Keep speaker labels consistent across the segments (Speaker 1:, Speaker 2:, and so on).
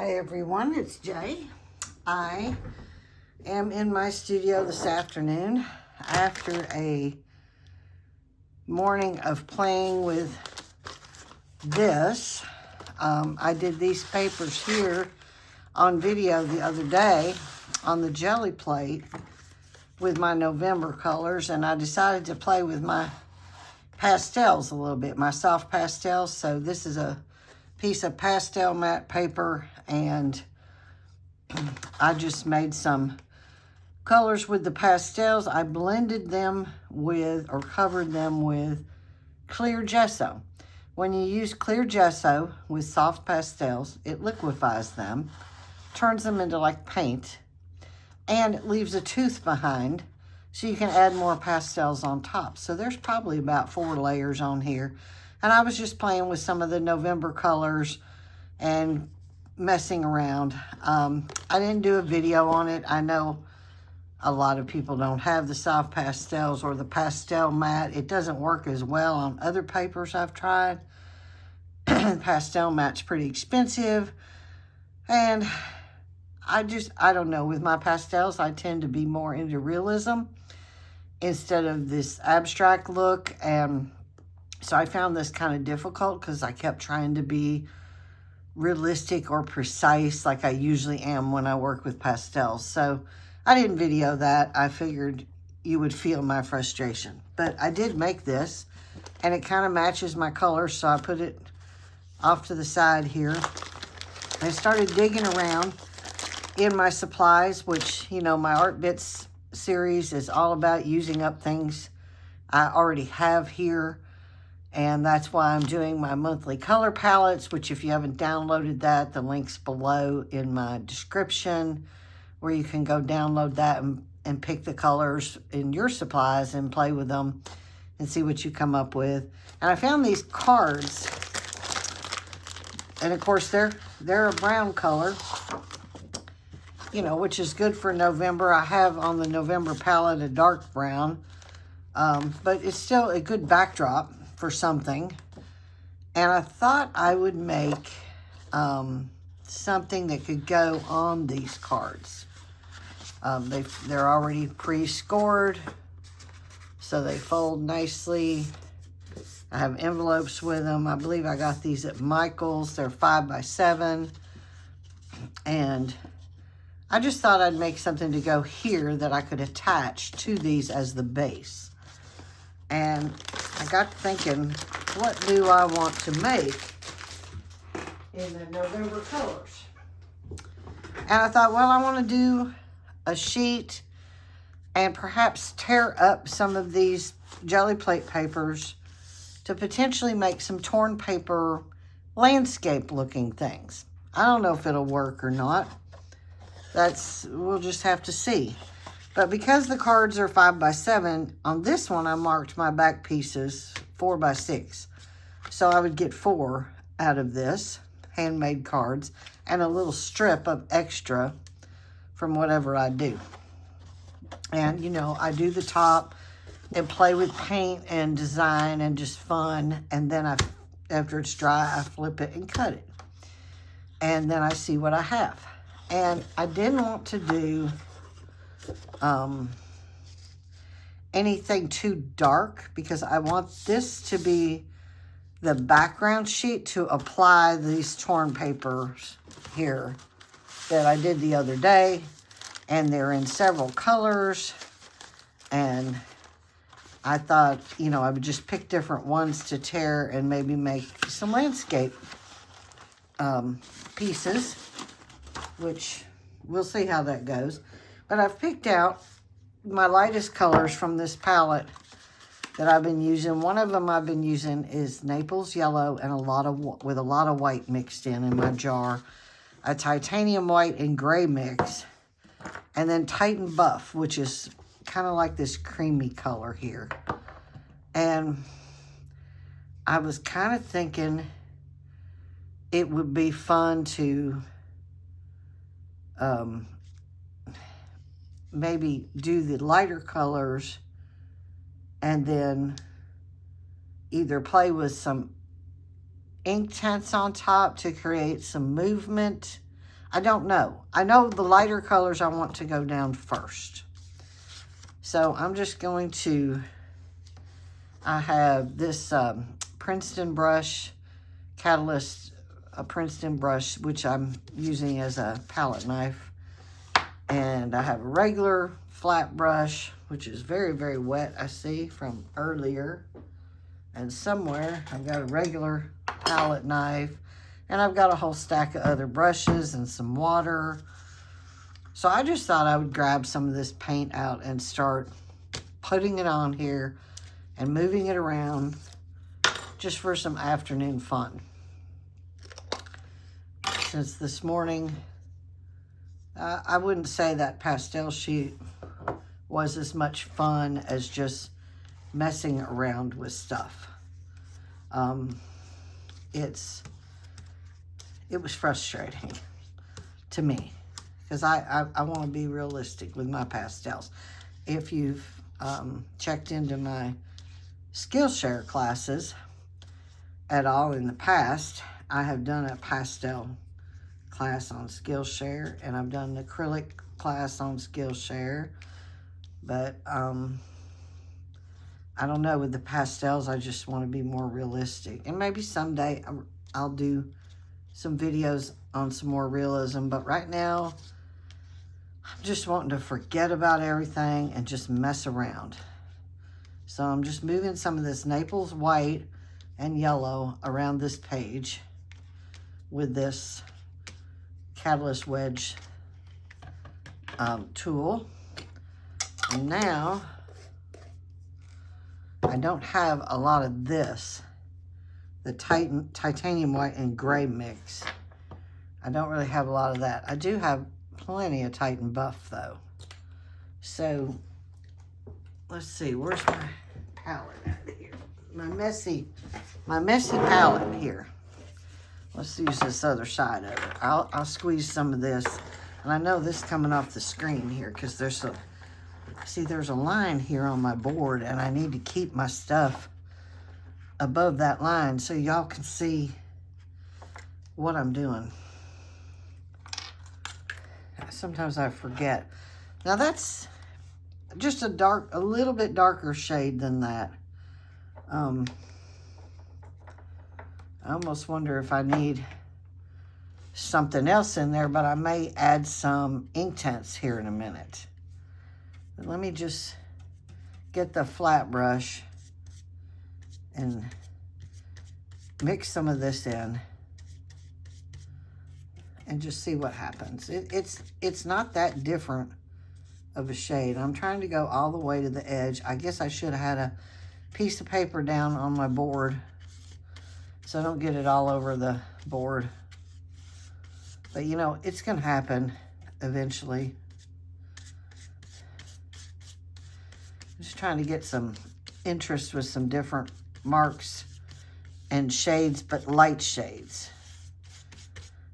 Speaker 1: Hi everyone, it's Jay. I am in my studio this afternoon after a morning of playing with this. I did these papers here on video the other day on the jelly plate with my November colors, and I decided to play with my pastels a little bit, my soft pastels. So this is a piece of pastel matte paper, and I just made some colors with the pastels. I blended them with, or covered them with, clear gesso. When you use clear gesso with soft pastels, it liquefies them, turns them into like paint, and it leaves a tooth behind so you can add more pastels on top. So there's probably about 4 layers on here. And I was just playing with some of the November colors and messing around. I didn't do a video on it. I know a lot of people don't have the soft pastels or the pastel matte. It doesn't work as well on other papers I've tried. Pastel matte's pretty expensive. And I don't know, with my pastels, I tend to be more into realism instead of this abstract look. And so I found this kind of difficult because I kept trying to be realistic or precise like I usually am when I work with pastels. So I didn't video that. I figured you would feel my frustration. But I did make this, and it kind of matches my colors, so I put it off to the side here. I started digging around in my supplies, which, you know, my Art Bits series is all about using up things I already have here. And that's why I'm doing my monthly color palettes, which if you haven't downloaded that, the link's below in my description, where you can go download that and pick the colors in your supplies and play with them and see what you come up with. And I found these cards, and of course they're a brown color, you know, which is good for November. I have on the November palette a dark brown, but it's still a good backdrop for something. And I thought I would make something that could go on these cards. They're already pre-scored, so they fold nicely. I have envelopes with them. I believe I got these at Michael's. They're 5x7. And I just thought I'd make something to go here that I could attach to these as the base. And I got thinking, what do I want to make in the November colors? And I thought, well, I want to do a sheet and perhaps tear up some of these jelly plate papers to potentially make some torn paper landscape looking things. I don't know if it'll work or not. We'll just have to see. But because the cards are 5x7, on this one I marked my back pieces 4x6. So I would get 4 out of this, handmade cards, and a little strip of extra from whatever I do. And, you know, I do the top and play with paint and design and just fun. And then after it's dry, I flip it and cut it. And then I see what I have. And I didn't want to do anything too dark because I want this to be the background sheet to apply these torn papers here that I did the other day. And they're in several colors. And I thought, you know, I would just pick different ones to tear and maybe make some landscape pieces, which we'll see how that goes. But I've picked out my lightest colors from this palette that I've been using. One of them I've been using is Naples Yellow and with a lot of white mixed in my jar. A titanium white and gray mix. And then Titan Buff, which is kind of like this creamy color here. And I was kind of thinking it would be fun to maybe do the lighter colors and then either play with some Inktense on top to create some movement. I don't know. I know the lighter colors I want to go down first. So I'm just going to, I have this Princeton brush, Catalyst, a Princeton brush, which I'm using as a palette knife. And I have a regular flat brush, which is very, very wet, I see, from earlier. And somewhere I've got a regular palette knife. And I've got a whole stack of other brushes and some water. So I just thought I would grab some of this paint out and start putting it on here and moving it around just for some afternoon fun. Since this morning, I wouldn't say that pastel sheet was as much fun as just messing around with stuff. It was frustrating to me because I want to be realistic with my pastels. If you've checked into my Skillshare classes at all in the past, I have done a pastel class on Skillshare, and I've done an acrylic class on Skillshare. But I don't know, with the pastels, I just want to be more realistic. And maybe someday I'll do some videos on some more realism. But right now, I'm just wanting to forget about everything and just mess around. So I'm just moving some of this Naples white and yellow around this page with this Catalyst Wedge tool. And now, I don't have a lot of this, the titanium white and gray mix. I don't really have a lot of that. I do have plenty of Titan Buff though. So, let's see, where's my palette at here? My messy palette here. Let's use this other side of it. I'll squeeze some of this. And I know this is coming off the screen here because there's a line here on my board, and I need to keep my stuff above that line so y'all can see what I'm doing. Sometimes I forget. Now that's just a little bit darker shade than that. I almost wonder if I need something else in there, but I may add some Inktense here in a minute. But let me just get the flat brush and mix some of this in and just see what happens. It's not that different of a shade. I'm trying to go all the way to the edge. I guess I should have had a piece of paper down on my board so I don't get it all over the board. But you know, it's gonna happen eventually. I'm just trying to get some interest with some different marks and shades, but light shades.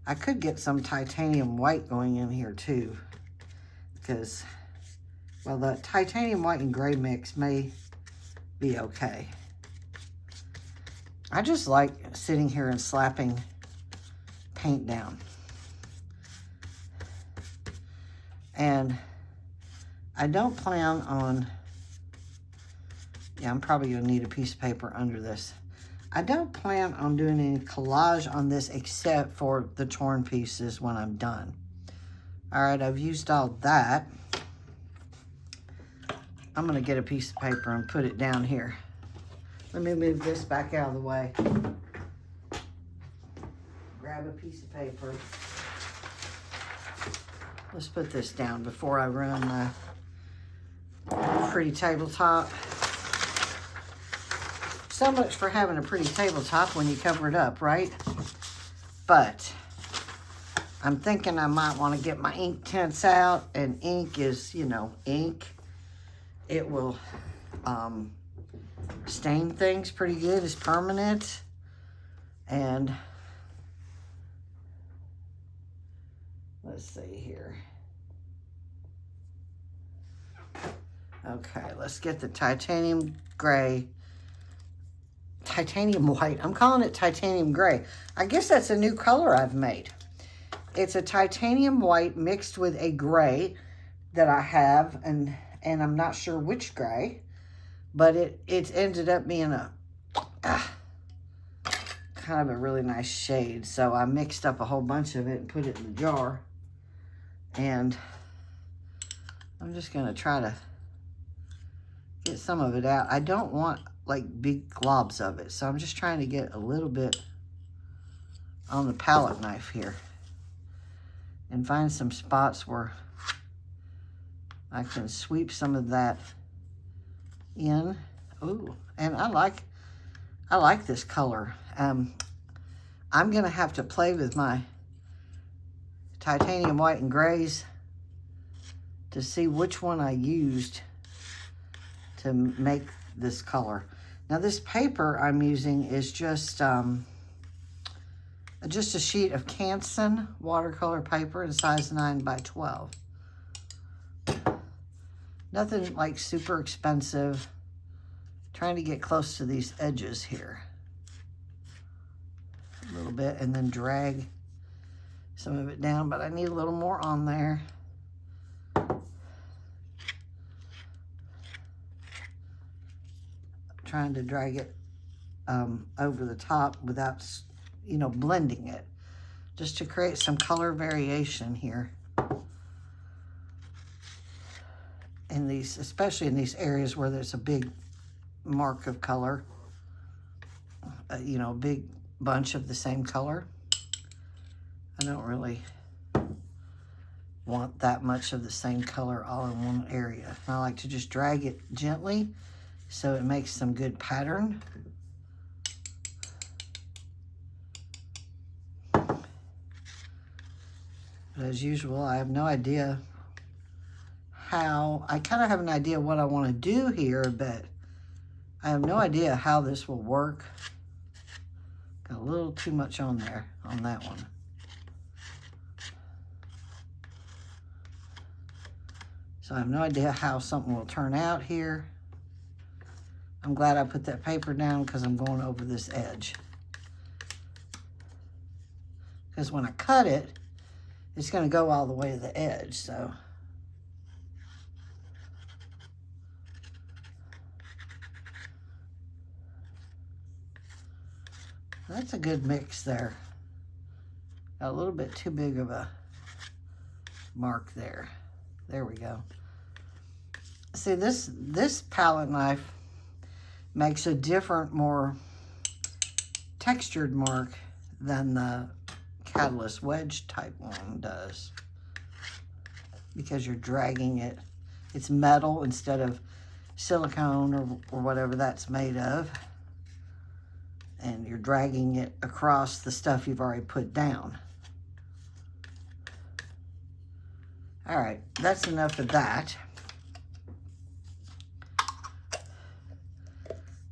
Speaker 1: I could get some titanium white going in here too, because, well, the titanium white and gray mix may be okay. I just like sitting here and slapping paint down. And I don't plan on, yeah, I'm probably gonna need a piece of paper under this. I don't plan on doing any collage on this except for the torn pieces when I'm done. All right, I've used all that. I'm gonna get a piece of paper and put it down here. Let me move this back out of the way. Grab a piece of paper. Let's put this down before I ruin my pretty tabletop. So much for having a pretty tabletop when you cover it up, right? But I'm thinking I might want to get my Inktense out, and ink is, you know, ink. It will stain things pretty good. It's permanent. And let's see here. Okay, let's get the titanium gray. Titanium white. I'm calling it titanium gray. I guess that's a new color I've made. It's a titanium white mixed with a gray that I have, and I'm not sure which gray, but it ended up being a kind of a really nice shade. So I mixed up a whole bunch of it and put it in the jar. And I'm just going to try to get some of it out. I don't want like big globs of it, so I'm just trying to get a little bit on the palette knife here and find some spots where I can sweep some of that in. Ooh, and I like this color. I'm gonna have to play with my titanium white and grays to see which one I used to make this color. Now this paper I'm using is just a sheet of Canson watercolor paper in size 9 by 12. Nothing like super expensive. Trying to get close to these edges here a little bit and then drag some of it down, but I need a little more on there. Trying to drag it over the top without, you know, blending it, just to create some color variation here in these, especially in these areas where there's a big mark of color, you know, a big bunch of the same color. I don't really want that much of the same color all in one area. I like to just drag it gently so it makes some good pattern. But as usual, I have no idea how, I kind of have an idea what I want to do here, but I have no idea how this will work. Got a little too much on there, on that one. So I have no idea how something will turn out here. I'm glad I put that paper down because I'm going over this edge. Because when I cut it, it's going to go all the way to the edge, so. That's a good mix there. Got a little bit too big of a mark there. There we go. See, this palette knife makes a different, more textured mark than the Catalyst wedge type one does, because you're dragging it. It's metal instead of silicone or whatever that's made of, and you're dragging it across the stuff you've already put down. All right, that's enough of that.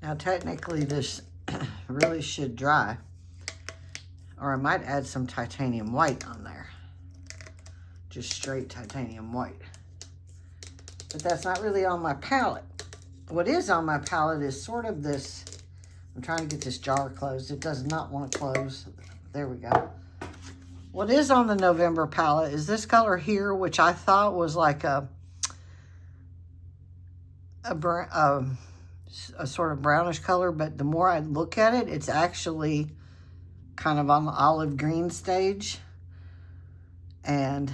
Speaker 1: Now technically this really should dry, or I might add some titanium white on there. Just straight titanium white. But that's not really on my palette. What is on my palette is sort of this, I'm trying to get this jar closed. It does not want to close. There we go. What is on the November palette is this color here, which I thought was like a sort of brownish color, but the more I look at it, it's actually kind of on the olive green stage. And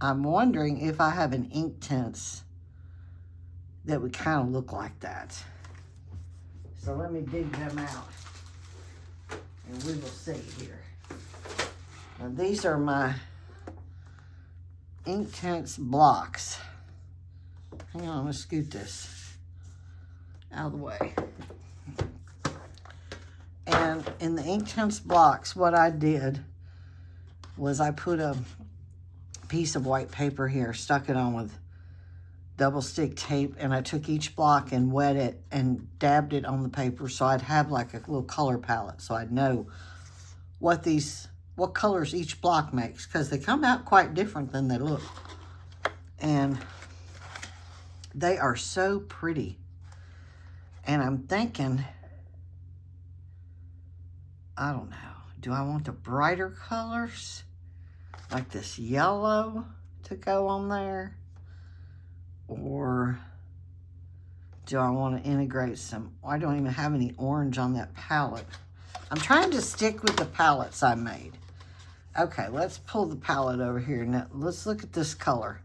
Speaker 1: I'm wondering if I have an Inktense that would kind of look like that. So let me dig them out and we will see here. Now these are my Inktense blocks. Hang on, I'm gonna scoot this out of the way. And in the Inktense blocks, what I did was I put a piece of white paper here, stuck it on with double stick tape, and I took each block and wet it and dabbed it on the paper so I'd have like a little color palette, so I'd know what colors each block makes, because they come out quite different than they look. And they are so pretty. And I'm thinking, I don't know, do I want the brighter colors like this yellow to go on there, or do I want to integrate some? I don't even have any orange on that palette. I'm trying to stick with the palettes I made. Okay, let's pull the palette over here. Now, let's look at this color.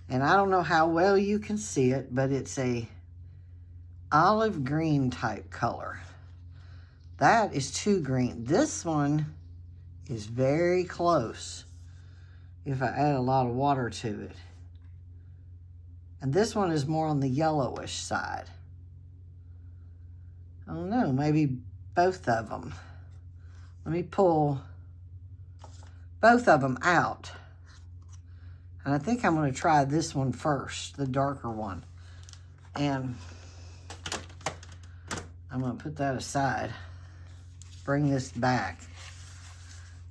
Speaker 1: And I don't know how well you can see it, but it's a olive green type color. That is too green. This one is very close if I add a lot of water to it. And this one is more on the yellowish side. I don't know, maybe both of them. Let me pull both of them out. And I think I'm going to try this one first, the darker one. And I'm going to put that aside. Bring this back.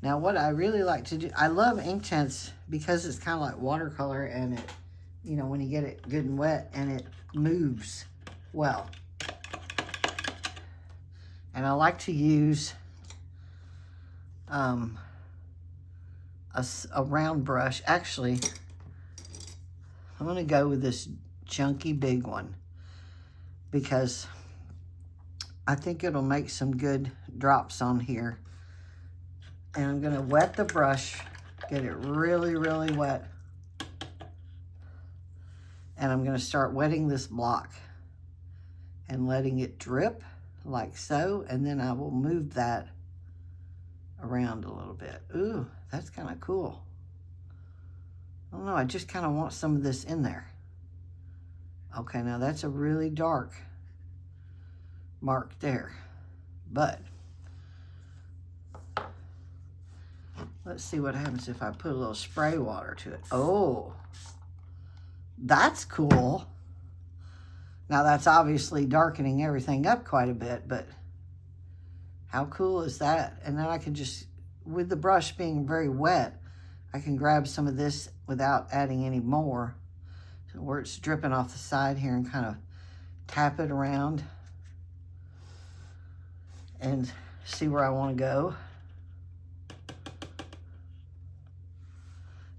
Speaker 1: Now what I really like to do, I love Inktense because it's kind of like watercolor, and it, you know, when you get it good and wet, and it moves well. And I like to use a round brush. Actually, I'm going to go with this chunky big one because I think it'll make some good drops on here. And I'm going to wet the brush, get it really, really wet. And I'm going to start wetting this block and letting it drip like so. And then I will move that around a little bit. Ooh, that's kind of cool. I don't know, I just kind of want some of this in there. Okay, now that's a really dark mark there. But let's see what happens if I put a little spray water to it. Oh, that's cool. Now that's obviously darkening everything up quite a bit, but how cool is that? And then I can just, with the brush being very wet, I can grab some of this without adding any more. So where it's dripping off the side here, and kind of tap it around and see where I want to go.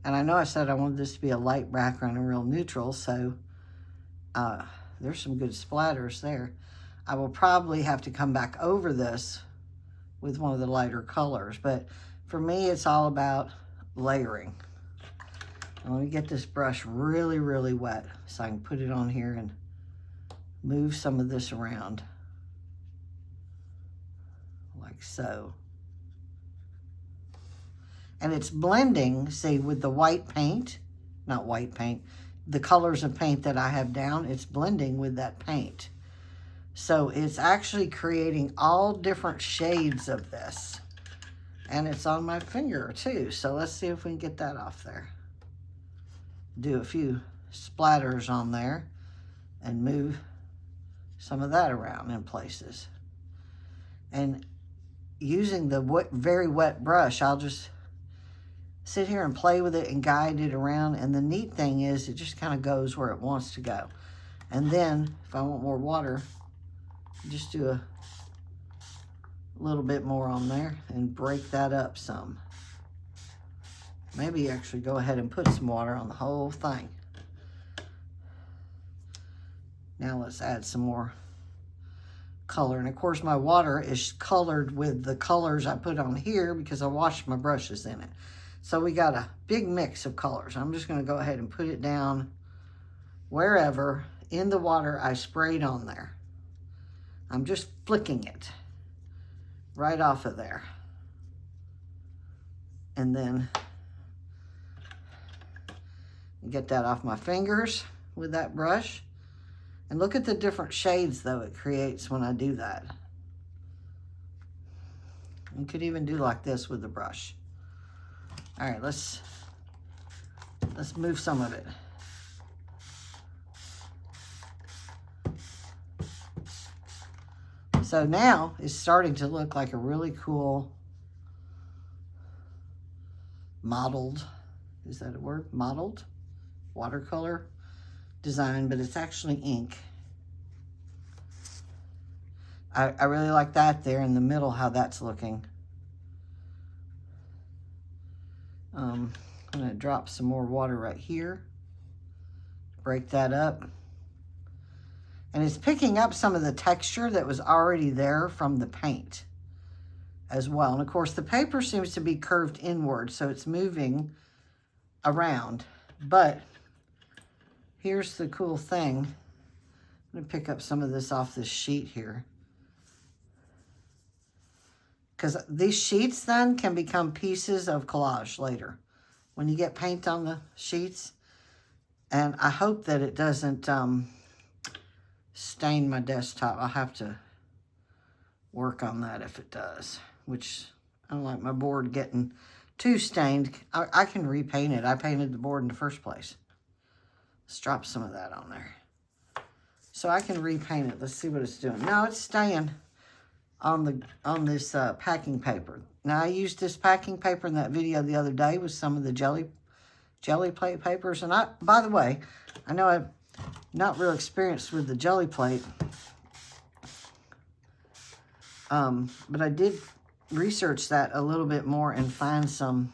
Speaker 1: And I know I said I wanted this to be a light background and real neutral, so there's some good splatters there. I will probably have to come back over this with one of the lighter colors, but for me, it's all about layering. Now, let me get this brush really, really wet so I can put it on here and move some of this around like so. And it's blending, see, with the white paint, not white paint, the colors of paint that I have down, it's blending with that paint. So it's actually creating all different shades of this. And it's on my finger too. So let's see if we can get that off there. Do a few splatters on there and move some of that around in places. And using the very wet brush, I'll just sit here and play with it and guide it around. And the neat thing is it just kind of goes where it wants to go. And then if I want more water, just do a little bit more on there and break that up some. Maybe actually go ahead and put some water on the whole thing. Now let's add some more color. And of course my water is colored with the colors I put on here because I washed my brushes in it. So we got a big mix of colors. I'm just going to go ahead and put it down wherever in the water I sprayed on there. I'm just flicking it right off of there. And then get that off my fingers with that brush. And look at the different shades though it creates when I do that. You could even do like this with the brush. All right, let's move some of it. So now it's starting to look like a really cool mottled, is that a word? Mottled watercolor design, but it's actually ink. I really like that there in the middle, how that's looking. I'm going to drop some more water right here. Break that up. And it's picking up some of the texture that was already there from the paint as well. And of course, the paper seems to be curved inward, so it's moving around. But here's the cool thing. I'm going to pick up some of this off this sheet here. Because these sheets then can become pieces of collage later when you get paint on the sheets. And I hope that it doesn't stain my desktop. I'll have to work on that if it does, which I don't like my board getting too stained. I can repaint it. I painted the board in the first place. Let's drop some of that on there. So I can repaint it. Let's see what it's doing. No, it's staying on this packing paper. Now I used this packing paper in that video the other day with some of the jelly plate papers. And by the way, I know I'm not real experienced with the jelly plate, but I did research that a little bit more and find some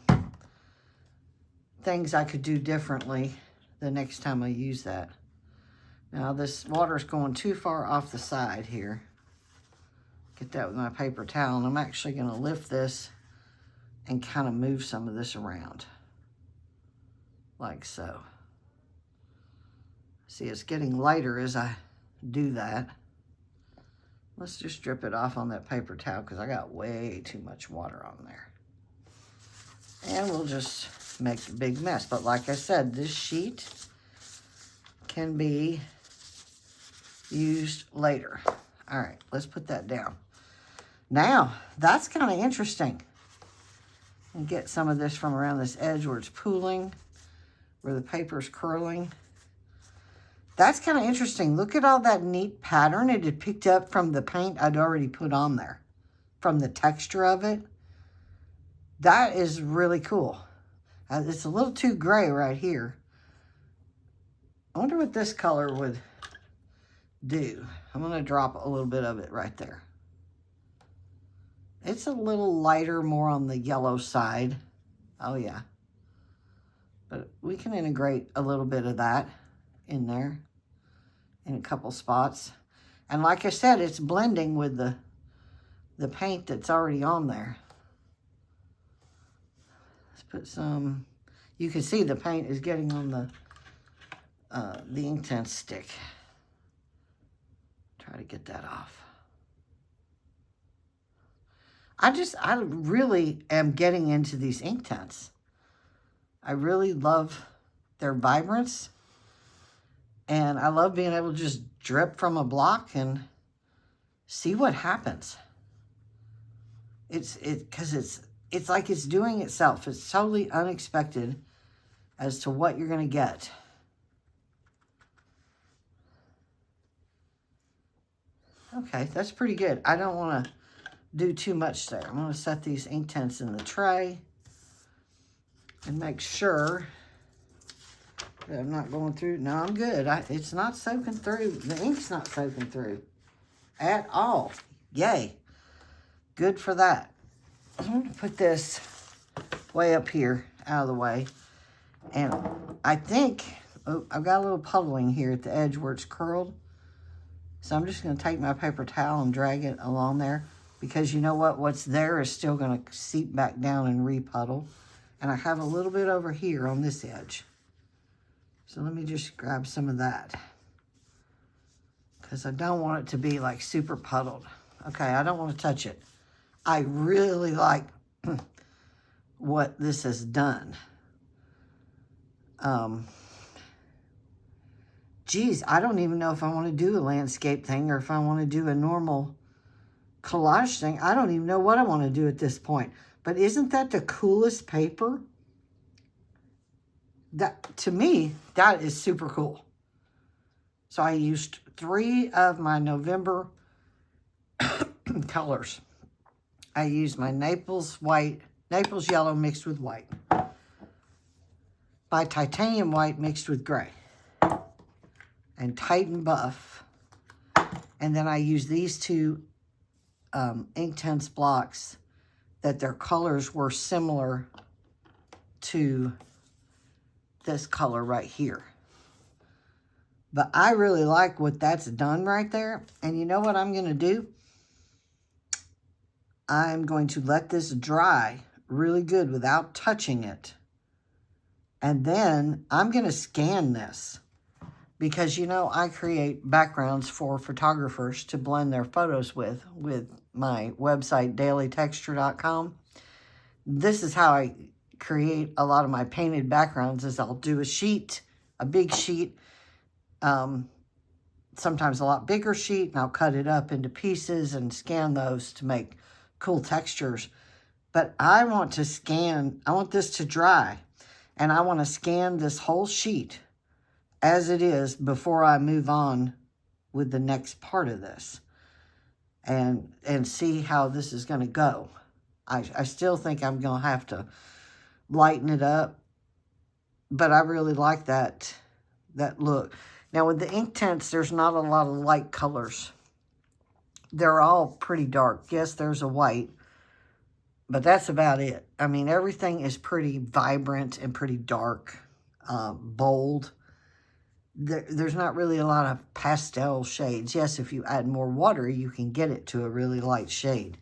Speaker 1: things I could do differently the next time I use that. Now this water's going too far off the side here. Get that with my paper towel, and I'm actually going to lift this and kind of move some of this around, like so. See, it's getting lighter as I do that. Let's just drip it off on that paper towel because I got way too much water on there. And we'll just make a big mess. But like I said, this sheet can be used later. All right, let's put that down. Now, that's kind of interesting. And get some of this from around this edge where it's pooling, where the paper's curling. That's kind of interesting. Look at all that neat pattern it had picked up from the paint I'd already put on there, from the texture of it. That is really cool. It's a little too gray right here. I wonder what this color would do. I'm going to drop a little bit of it right there. It's a little lighter, more on the yellow side. Oh, yeah. But we can integrate a little bit of that in there in a couple spots. And like I said, it's blending with the paint that's already on there. Let's put some, you can see the paint is getting on the Inktense stick. Try to get that off. I really am getting into these Inktense. I really love their vibrance. And I love being able to just drip from a block and see what happens. Because it's like it's doing itself. It's totally unexpected as to what you're going to get. Okay, that's pretty good. I don't want to do too much there. I'm going to set these Inktense in the tray and make sure that I'm not going through. No, I'm good. It's not soaking through. The ink's not soaking through at all. Yay. Good for that. I'm going to put this way up here out of the way. And I think, oh, I've got a little puddling here at the edge where it's curled. So I'm just going to take my paper towel and drag it along there. Because you know what? What's there is still going to seep back down and repuddle. And I have a little bit over here on this edge. So let me just grab some of that. Because I don't want it to be like super puddled. Okay, I don't want to touch it. I really like what this has done. Geez, I don't even know if I want to do a landscape thing or if I want to do a normal collage thing. I don't even know what I want to do at this point. But isn't that the coolest paper? That, to me, that is super cool. So I used 3 of my November colors. I used my Naples yellow mixed with white. My titanium white mixed with gray. And Titan buff. And then I used these 2 Inktense blocks that their colors were similar to this color right here. But I really like what that's done right there. And you know what I'm going to do? I'm going to let this dry really good without touching it. And then I'm going to scan this. Because, you know, I create backgrounds for photographers to blend their photos with my website, dailytexture.com. This is how I create a lot of my painted backgrounds, is I'll do a sheet, a big sheet, sometimes a lot bigger sheet, and I'll cut it up into pieces and scan those to make cool textures. But I want to scan, I want this to dry, and I want to scan this whole sheet as it is before I move on with the next part of this and see how this is going to go. I still think I'm going to have to lighten it up, but I really like that look. Now with the Inktense, there's not a lot of light colors. They're all pretty dark. Yes, there's a white, but that's about it. I mean, everything is pretty vibrant and pretty dark, bold. There's not really a lot of pastel shades. Yes, if you add more water, you can get it to a really light shade.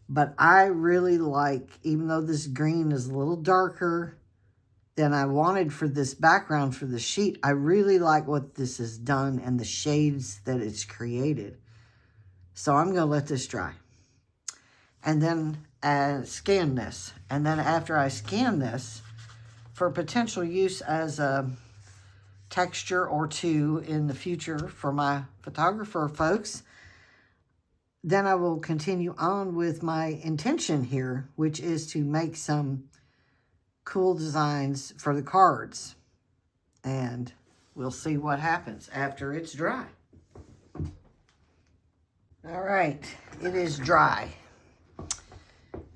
Speaker 1: But I really like, even though this green is a little darker than I wanted for this background for the sheet, I really like what this has done and the shades that it's created. So I'm going to let this dry. And then scan this. And then after I scan this, for potential use as a texture or two in the future for my photographer folks, then I will continue on with my intention here, which is to make some cool designs for the cards. And we'll see what happens after it's dry. All right, it is dry.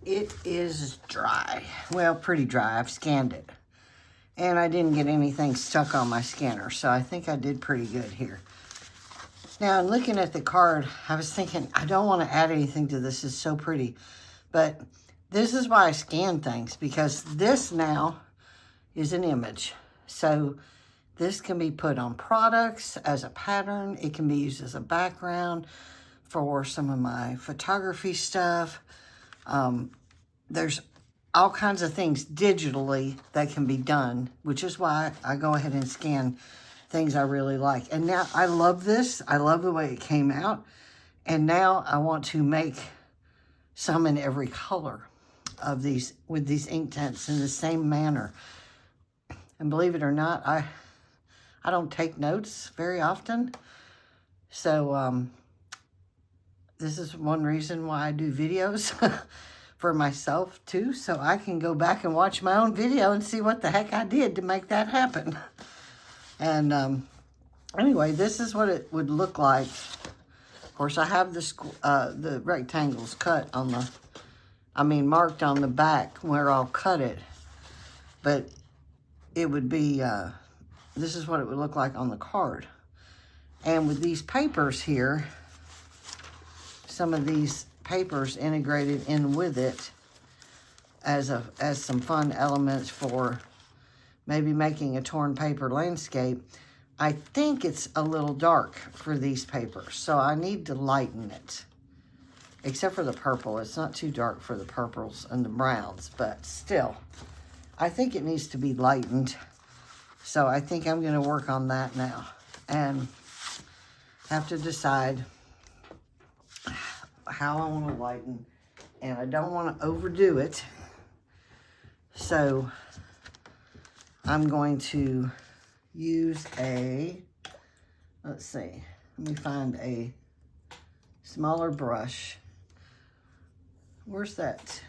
Speaker 1: It is dry. Well, pretty dry. I've scanned it. And I didn't get anything stuck on my scanner, so I think I did pretty good here. Now, in looking at the card, I was thinking, I don't want to add anything to this. It's so pretty. But this is why I scan things, because this now is an image. So this can be put on products as a pattern. It can be used as a background for some of my photography stuff. There's all kinds of things digitally that can be done, which is why I go ahead and scan things I really like. And now I love this. I love the way it came out. And now I want to make some in every color of these, with these Inktense in the same manner. And believe it or not, I don't take notes very often. So this is one reason why I do videos for myself too, so I can go back and watch my own video and see what the heck I did to make that happen. And anyway, this is what it would look like. Of course, I have the rectangles cut on the, marked on the back where I'll cut it. But it would be, this is what it would look like on the card. And with these papers here, some of these papers integrated in with it as some fun elements for maybe making a torn paper landscape. I think it's a little dark for these papers, so I need to lighten it. Except for the purple. It's not too dark for the purples and the browns, but still, I think it needs to be lightened. So I think I'm going to work on that now and have to decide how I want to lighten, and I don't want to overdo it. So I'm going to use let's see, let me find a smaller brush. Where's that?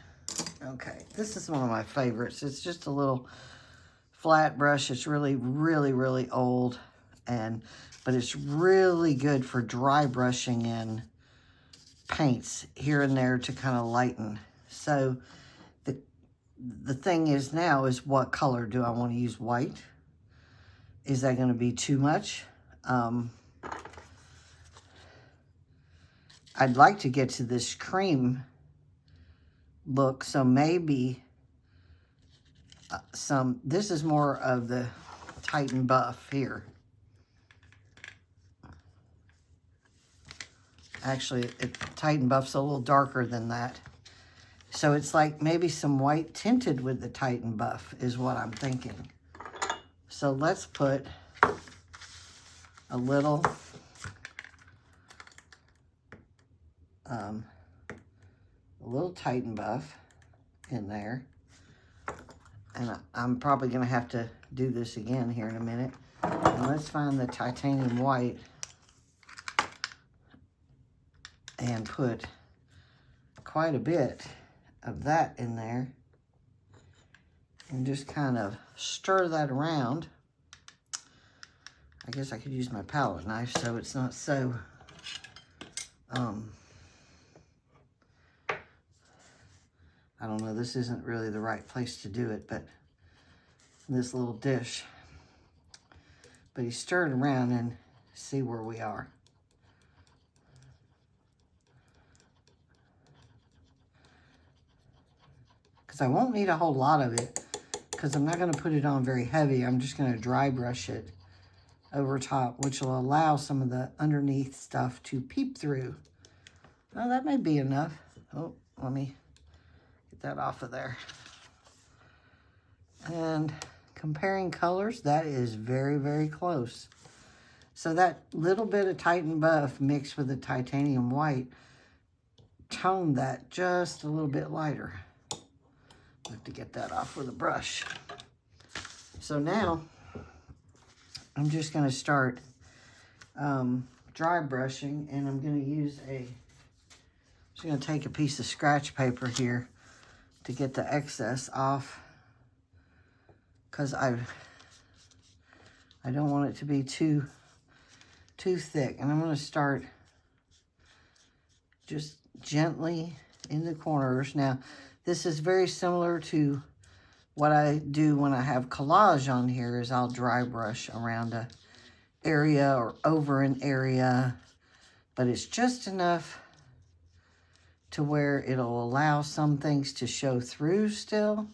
Speaker 1: Okay, this is one of my favorites. It's just a little flat brush. It's really, really, really old, but it's really good for dry brushing in paints here and there to kind of lighten. So the thing is now is, what color do I want to use? White? Is that going to be too much? I'd like to get to this cream look, so maybe this is more of the Titan Buff here. Actually, Titan Buff's a little darker than that. So it's like maybe some white tinted with the Titan Buff is what I'm thinking. So let's put a little Titan Buff in there. And I'm probably going to have to do this again here in a minute. And let's find the titanium white and put quite a bit of that in there. And just kind of stir that around. I guess I could use my palette knife so it's not so I don't know, this isn't really the right place to do it, but this little dish. But you stir it around and see where we are. Because I won't need a whole lot of it, because I'm not going to put it on very heavy. I'm just going to dry brush it over top, which will allow some of the underneath stuff to peep through. Well, that may be enough. Oh, let me get that off of there. And comparing colors, that is very, very close. So that little bit of Titan Buff mixed with the titanium white toned that just a little bit lighter. I have to get that off with a brush. So now I'm just going to start dry brushing, and I'm going to use just going to take a piece of scratch paper here to get the excess off, because I don't want it to be too thick. And I'm going to start just gently in the corners. Now, this is very similar to what I do when I have collage on here, is I'll dry brush around an area or over an area, but it's just enough to where it'll allow some things to show through still,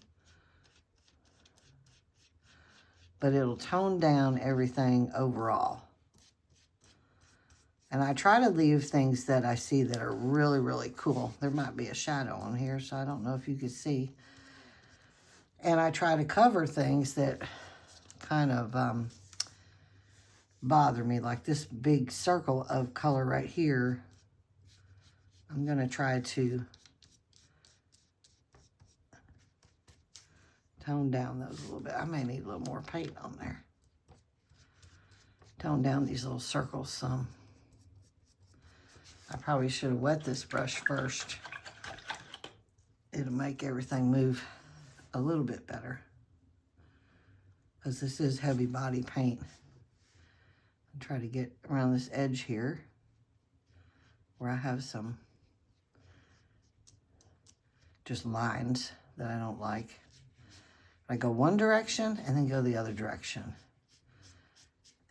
Speaker 1: but it'll tone down everything overall. And I try to leave things that I see that are really, really cool. There might be a shadow on here, so I don't know if you can see. And I try to cover things that kind of bother me, like this big circle of color right here. I'm going to try to tone down those a little bit. I may need a little more paint on there. Tone down these little circles some. I probably should have wet this brush first. It'll make everything move a little bit better, because this is heavy body paint. I'll try to get around this edge here where I have some just lines that I don't like. I go one direction and then go the other direction,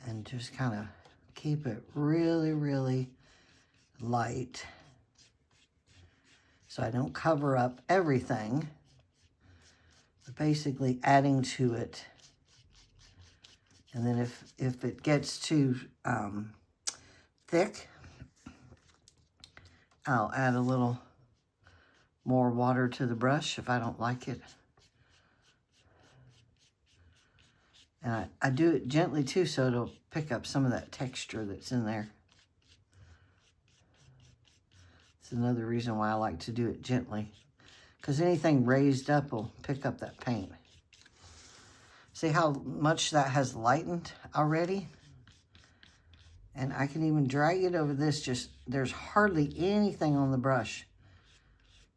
Speaker 1: and just kind of keep it really, really light so I don't cover up everything, but basically adding to it. And then if it gets too thick, I'll add a little more water to the brush if I don't like it. And I do it gently too, so it'll pick up some of that texture that's in there. It's another reason why I like to do it gently, because anything raised up will pick up that paint. See how much that has lightened already? And I can even drag it over this, just there's hardly anything on the brush,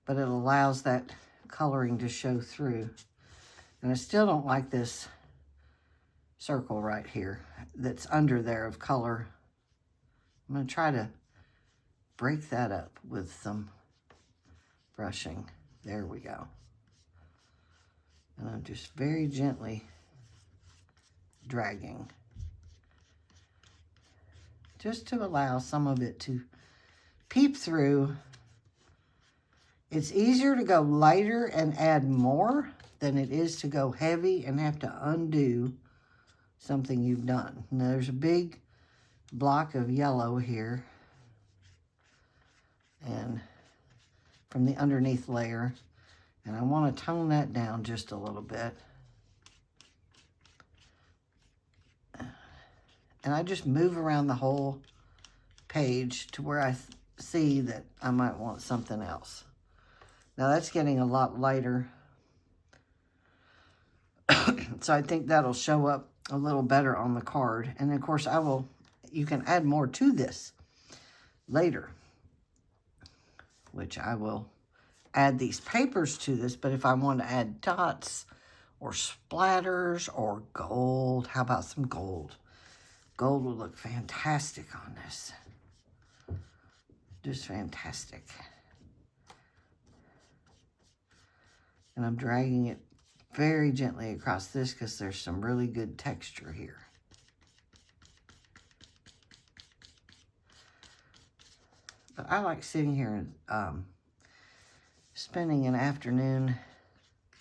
Speaker 1: but it allows that coloring to show through. And I still don't like this circle right here that's under there of color. I'm going to try to break that up with some brushing. There we go. And I'm just very gently dragging, just to allow some of it to peep through. It's easier to go lighter and add more than it is to go heavy and have to undo something you've done. Now there's a big block of yellow here, and from the underneath layer, and I want to tone that down just a little bit. And I just move around the whole page to where I see that I might want something else. Now that's getting a lot lighter. So I think that'll show up a little better on the card. And of course you can add more to this later, which I will add these papers to this. But if I want to add dots or splatters or gold, how about some gold? Gold would look fantastic on this. Just fantastic. And I'm dragging it very gently across this because there's some really good texture here. But I like sitting here and spending an afternoon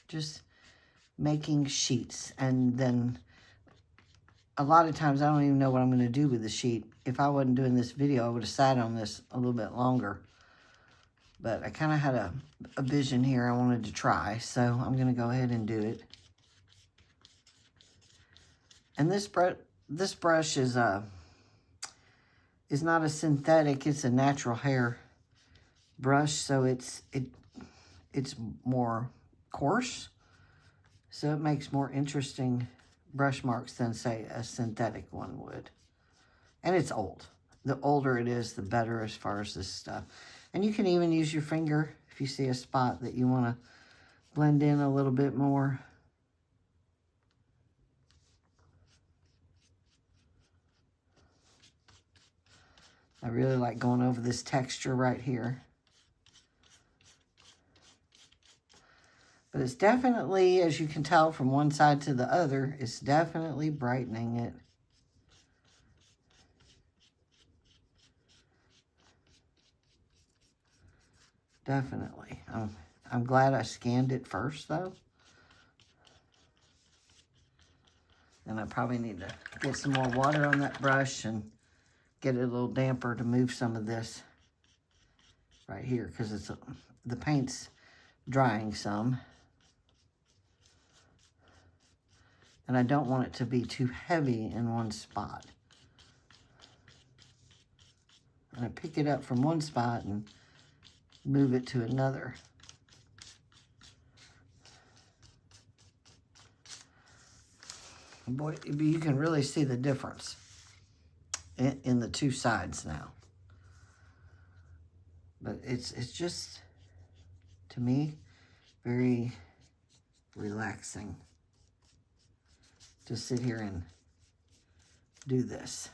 Speaker 1: just making sheets, and then a lot of times I don't even know what I'm going to do with the sheet. If I wasn't doing this video, I would have sat on this a little bit longer. But I kind of had a vision here I wanted to try, so I'm going to go ahead and do it. And this brush is not a synthetic, it's a natural hair brush, so it's more coarse, so it makes more interesting brush marks than, say, a synthetic one would. And it's old. The older it is, the better as far as this stuff. And you can even use your finger if you see a spot that you want to blend in a little bit more. I really like going over this texture right here. But it's definitely, as you can tell from one side to the other, it's definitely brightening it. Definitely. I'm glad I scanned it first, though. And I probably need to get some more water on that brush and get it a little damper to move some of this right here, because the paint's drying some. And I don't want it to be too heavy in one spot. And I pick it up from one spot and move it to another. Boy, you can really see the difference in the two sides now. But it's just, to me, very relaxing to sit here and do this.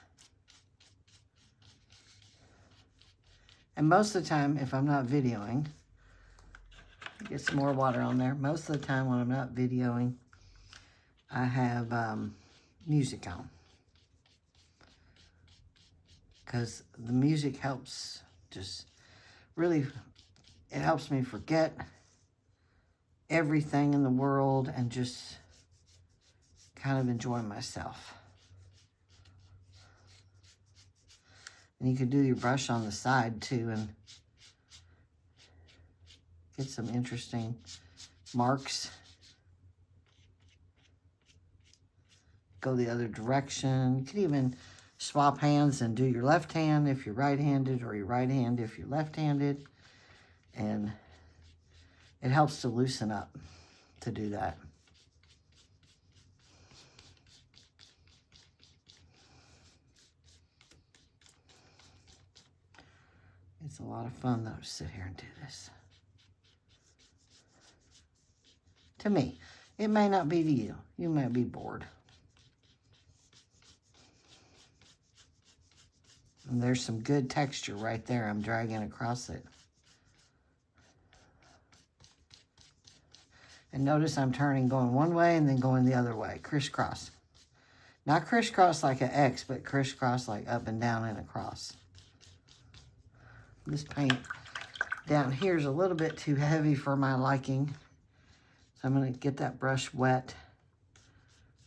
Speaker 1: And most of the time, if I'm not videoing, get some more water on there. Most of the time when I'm not videoing, I have music on. Because the music helps, just really, it helps me forget everything in the world and just kind of enjoy myself. And you can do your brush on the side too and get some interesting marks. Go the other direction. You can even swap hands and do your left hand if you're right-handed, or your right hand if you're left-handed. And it helps to loosen up to do that. It's a lot of fun, though, to sit here and do this. To me. It may not be to you. You might be bored. And there's some good texture right there. I'm dragging across it. And notice I'm turning, going one way and then going the other way. Crisscross. Not crisscross like an X, but crisscross like up and down and across. This paint down here is a little bit too heavy for my liking. So I'm going to get that brush wet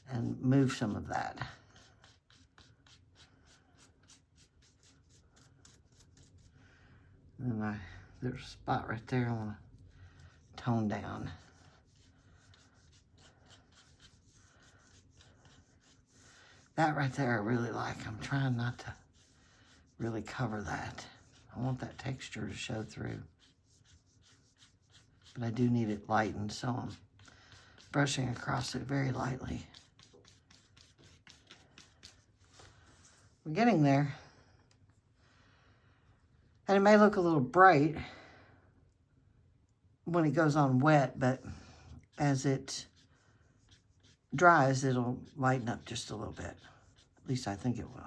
Speaker 1: and move some of that. And then there's a spot right there I want to tone down. That right there I really like. I'm trying not to really cover that. I want that texture to show through. But I do need it lightened, so I'm brushing across it very lightly. We're getting there. And it may look a little bright when it goes on wet, but as it dries, it'll lighten up just a little bit. At least I think it will.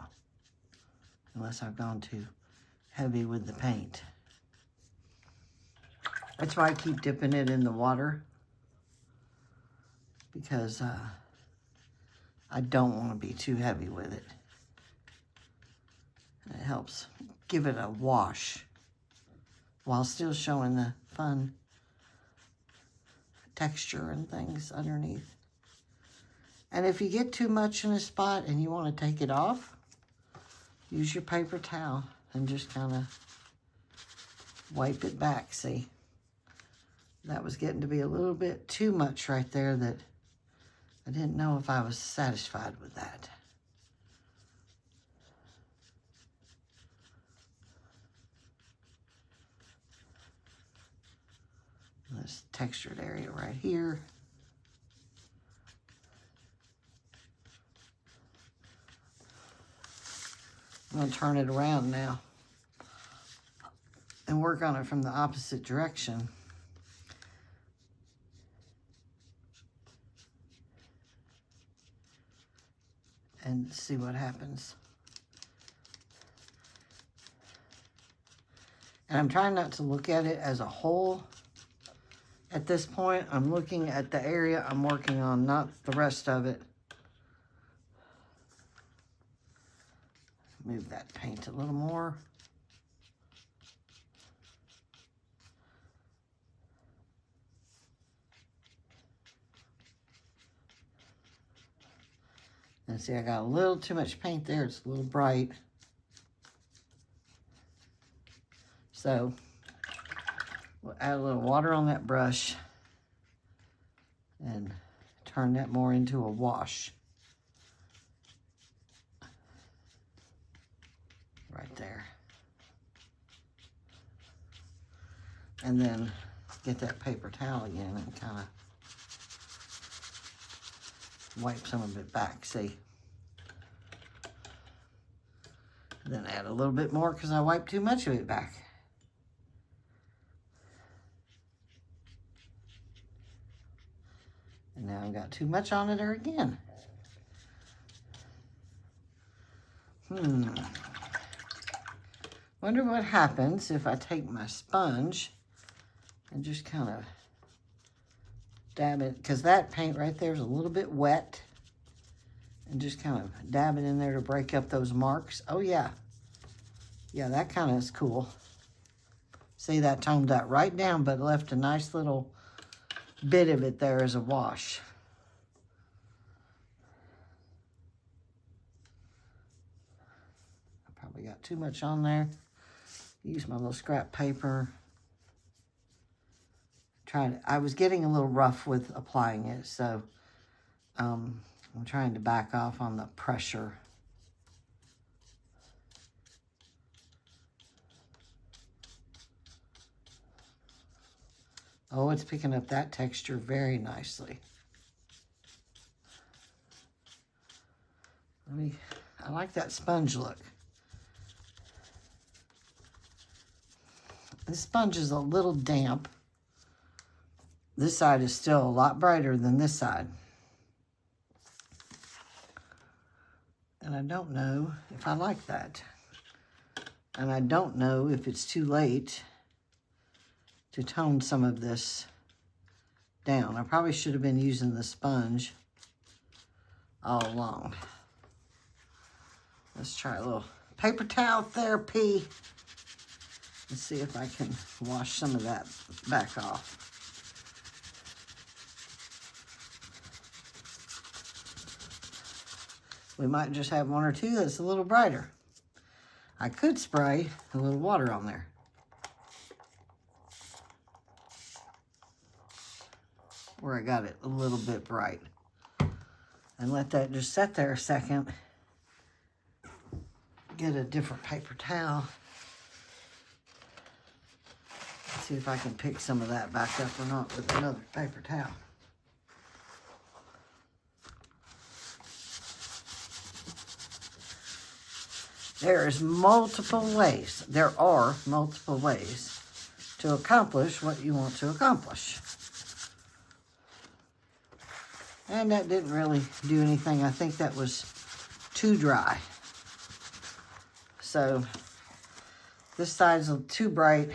Speaker 1: Unless I've gone too heavy with the paint. That's why I keep dipping it in the water. Because I don't want to be too heavy with it. It helps give it a wash while still showing the fun texture and things underneath. And if you get too much in a spot and you want to take it off, use your paper towel and just kind of wipe it back. See, that was getting to be a little bit too much right there that I didn't know if I was satisfied with that. This textured area right here. I'm going to turn it around now and work on it from the opposite direction. And see what happens. And I'm trying not to look at it as a whole. At this point, I'm looking at the area I'm working on, not the rest of it. Move that paint a little more. And see, I got a little too much paint there. It's a little bright. So we'll add a little water on that brush and turn that more into a wash. Right there. And then get that paper towel again and kind of wipe some of it back, see? Then add a little bit more because I wiped too much of it back. And now I've got too much on it there again. Wonder what happens if I take my sponge and just kind of dab it, because that paint right there is a little bit wet, and just kind of dab it in there to break up those marks. Oh yeah, yeah, that kind of is cool. See, that toned that right down, but left a nice little bit of it there as a wash. I probably got too much on there. Use my little scrap paper. I was getting a little rough with applying it, so I'm trying to back off on the pressure. Oh, it's picking up that texture very nicely. I like that sponge look. This sponge is a little damp. This side is still a lot brighter than this side. And I don't know if I like that. And I don't know if it's too late to tone some of this down. I probably should have been using the sponge all along. Let's try a little paper towel therapy. Let's see if I can wash some of that back off. we might just have one or two that's a little brighter. I could spray a little water on there. Where I got it a little bit bright. And let that just sit there a second. Get a different paper towel. See if I can pick some of that back up or not with another paper towel. There are multiple ways to accomplish what you want to accomplish. And that didn't really do anything. I think that was too dry. So this side's too bright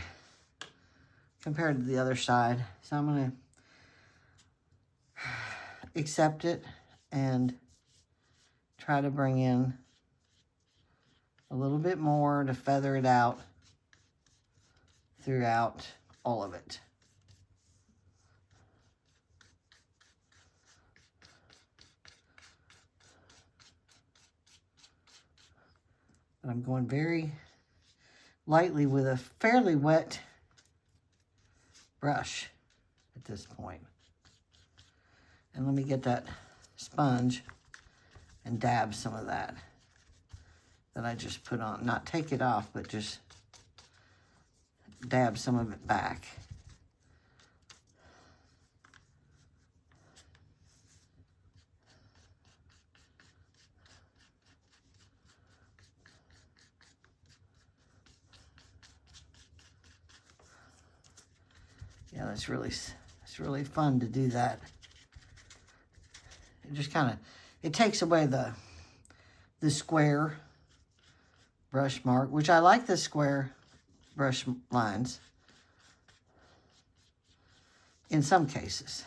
Speaker 1: compared to the other side. So I'm going to accept it and try to bring in a little bit more to feather it out throughout all of it. But I'm going very lightly with a fairly wet brush at this point. And let me get that sponge and dab some of that I just put on. Not take it off, but just dab some of it back. Yeah, it's really fun to do that. It just kind of, it takes away the square brush mark, which I like the square brush lines in some cases,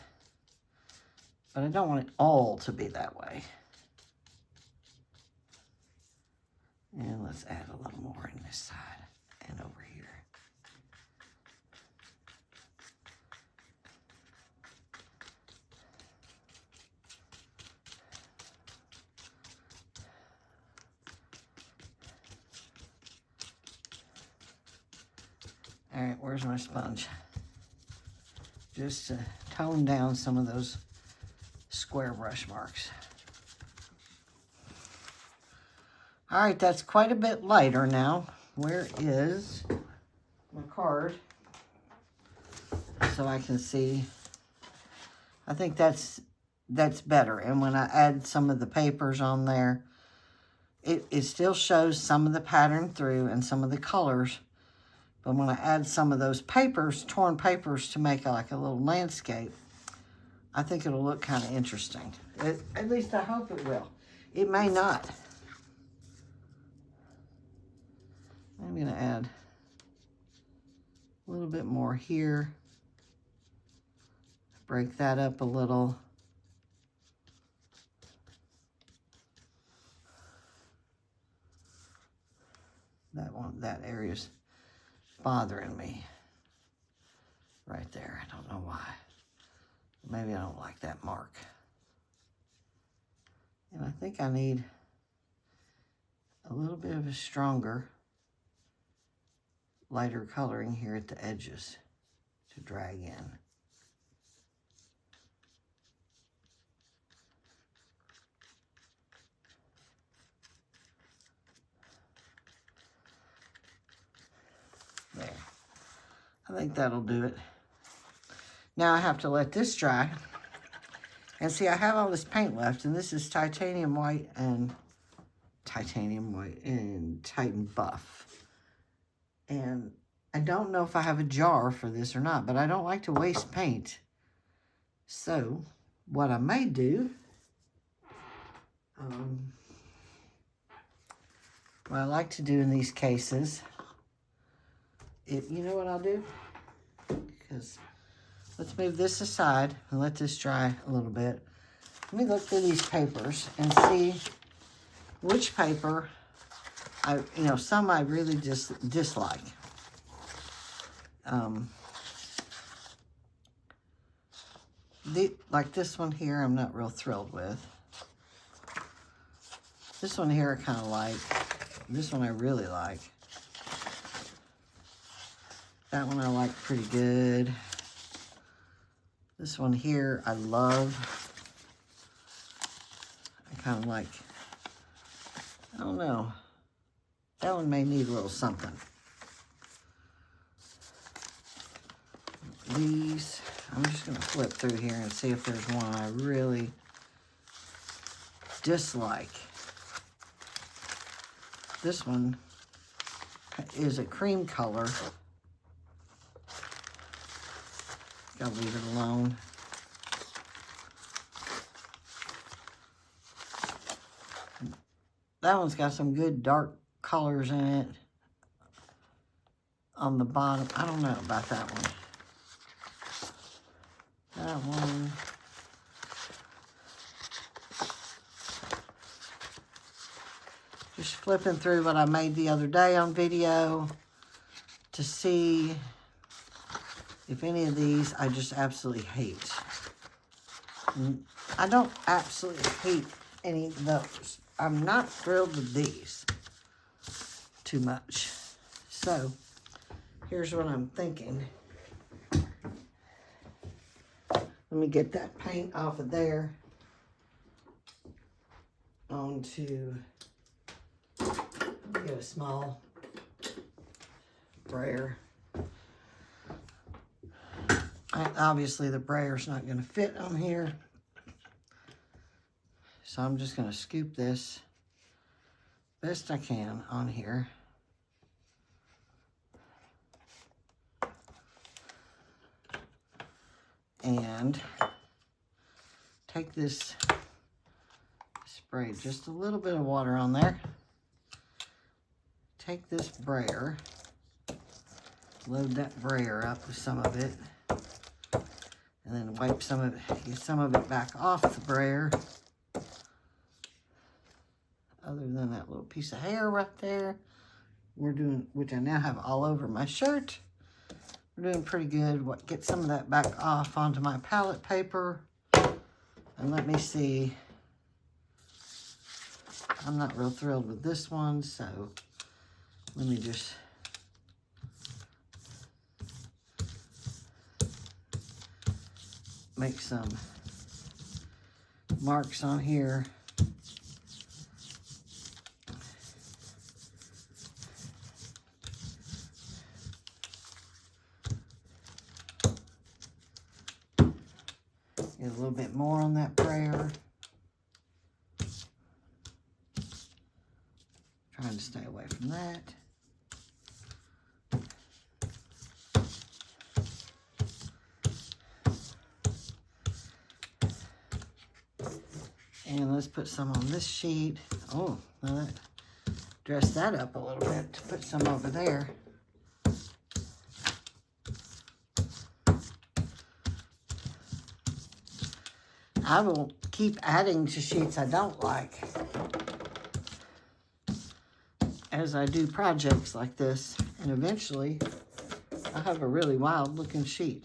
Speaker 1: but I don't want it all to be that way. And let's add a little more on this side and over here. All right, where's my sponge? Just to tone down some of those square brush marks. All right, that's quite a bit lighter now. Where is my card? So I can see. I think that's better. And when I add some of the papers on there, it still shows some of the pattern through and some of the colors. But when I add some of those papers, torn papers, to make like a little landscape, I think it'll look kind of interesting. At least I hope it will. It may not. I'm going to add a little bit more here. Break that up a little. That area's bothering me right there. I don't know why. Maybe I don't like that mark. And I think I need a little bit of a stronger, lighter coloring here at the edges to drag in. There. I think that'll do it. Now I have to let this dry. And see, I have all this paint left, and this is titanium white and Titan buff. And I don't know if I have a jar for this or not, but I don't like to waste paint. So what I may do, what I like to do in these cases, you know what I'll do? Because let's move this aside and let this dry a little bit. Let me look through these papers and see which paper some I really just dislike. Like this one here, I'm not real thrilled with. This one here I kind of like. This one I really like. That one I like pretty good. This one here I love. I kind of like, I don't know. That one may need a little something. These, I'm just going to flip through here and see if there's one I really dislike. This one is a cream color. Gotta leave it alone. That one's got some good dark colors in it on the bottom. I don't know about that one. That one. Just flipping through what I made the other day on video to see if any of these I just absolutely hate. I don't absolutely hate any of those. I'm not thrilled with these too much. So, here's what I'm thinking. Let me get that paint off of there onto, get a small brayer. Obviously the brayer's not going to fit on here. So I'm just going to scoop this best I can on here. And take this, spray just a little bit of water on there. Take this brayer, load that brayer up with some of it, and then wipe some of it, get some of it back off the brayer. Other than that little piece of hair right there, we're doing, which I now have all over my shirt. We're doing pretty good. Get some of that back off onto my palette paper. And let me see. I'm not real thrilled with this one, so let me just make some marks on here. Get a little bit more on that brayer. Trying to stay away from that. And let's put some on this sheet. Oh, now that dress that up a little bit to put some over there. I will keep adding to sheets I don't like as I do projects like this, and eventually I'll have a really wild looking sheet.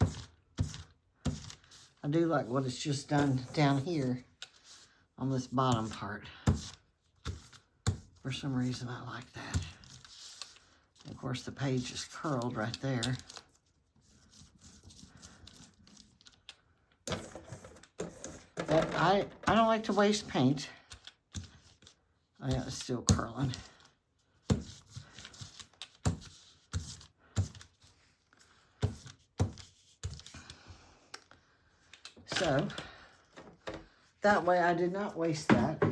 Speaker 1: I do like what it's just done down here on this bottom part. For some reason I like that. And of course the page is curled right there. But I don't like to waste paint. Oh yeah, it's still curling. So, that way I did not waste that.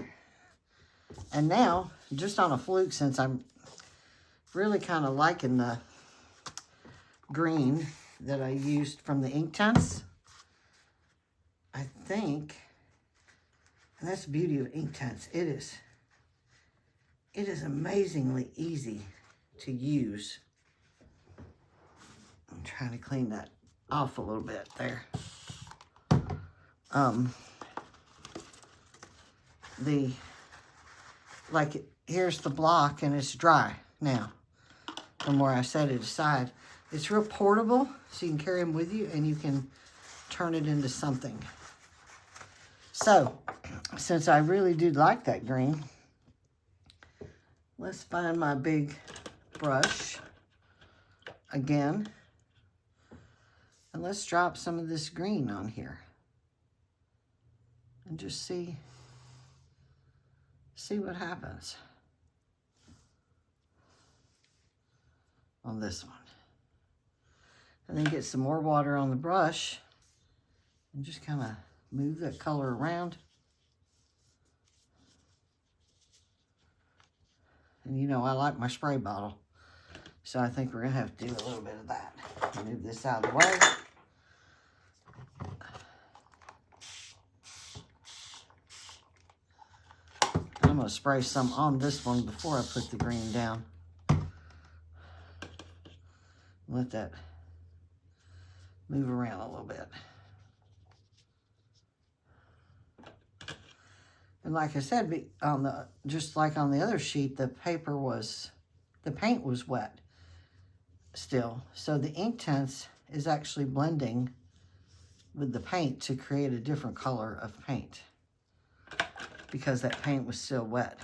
Speaker 1: And now, just on a fluke, since I'm really kind of liking the green that I used from the Inktense, I think, and that's the beauty of Inktense, it is amazingly easy to use. I'm trying to clean that off a little bit there. Here's the block and it's dry now from where I set it aside. It's real portable, so you can carry them with you and you can turn it into something. So, since I really do like that green, let's find my big brush again. And let's drop some of this green on here. And just see what happens on this one. And then get some more water on the brush and just kind of move that color around. And you know, I like my spray bottle, so I think we're gonna have to do a little bit of that. Move this out of the way. I'm gonna spray some on this one before I put the green down. Let that move around a little bit. And like I said, just like on the other sheet, the paint was wet still. So the Inktense is actually blending with the paint to create a different color of paint, because that paint was still wet.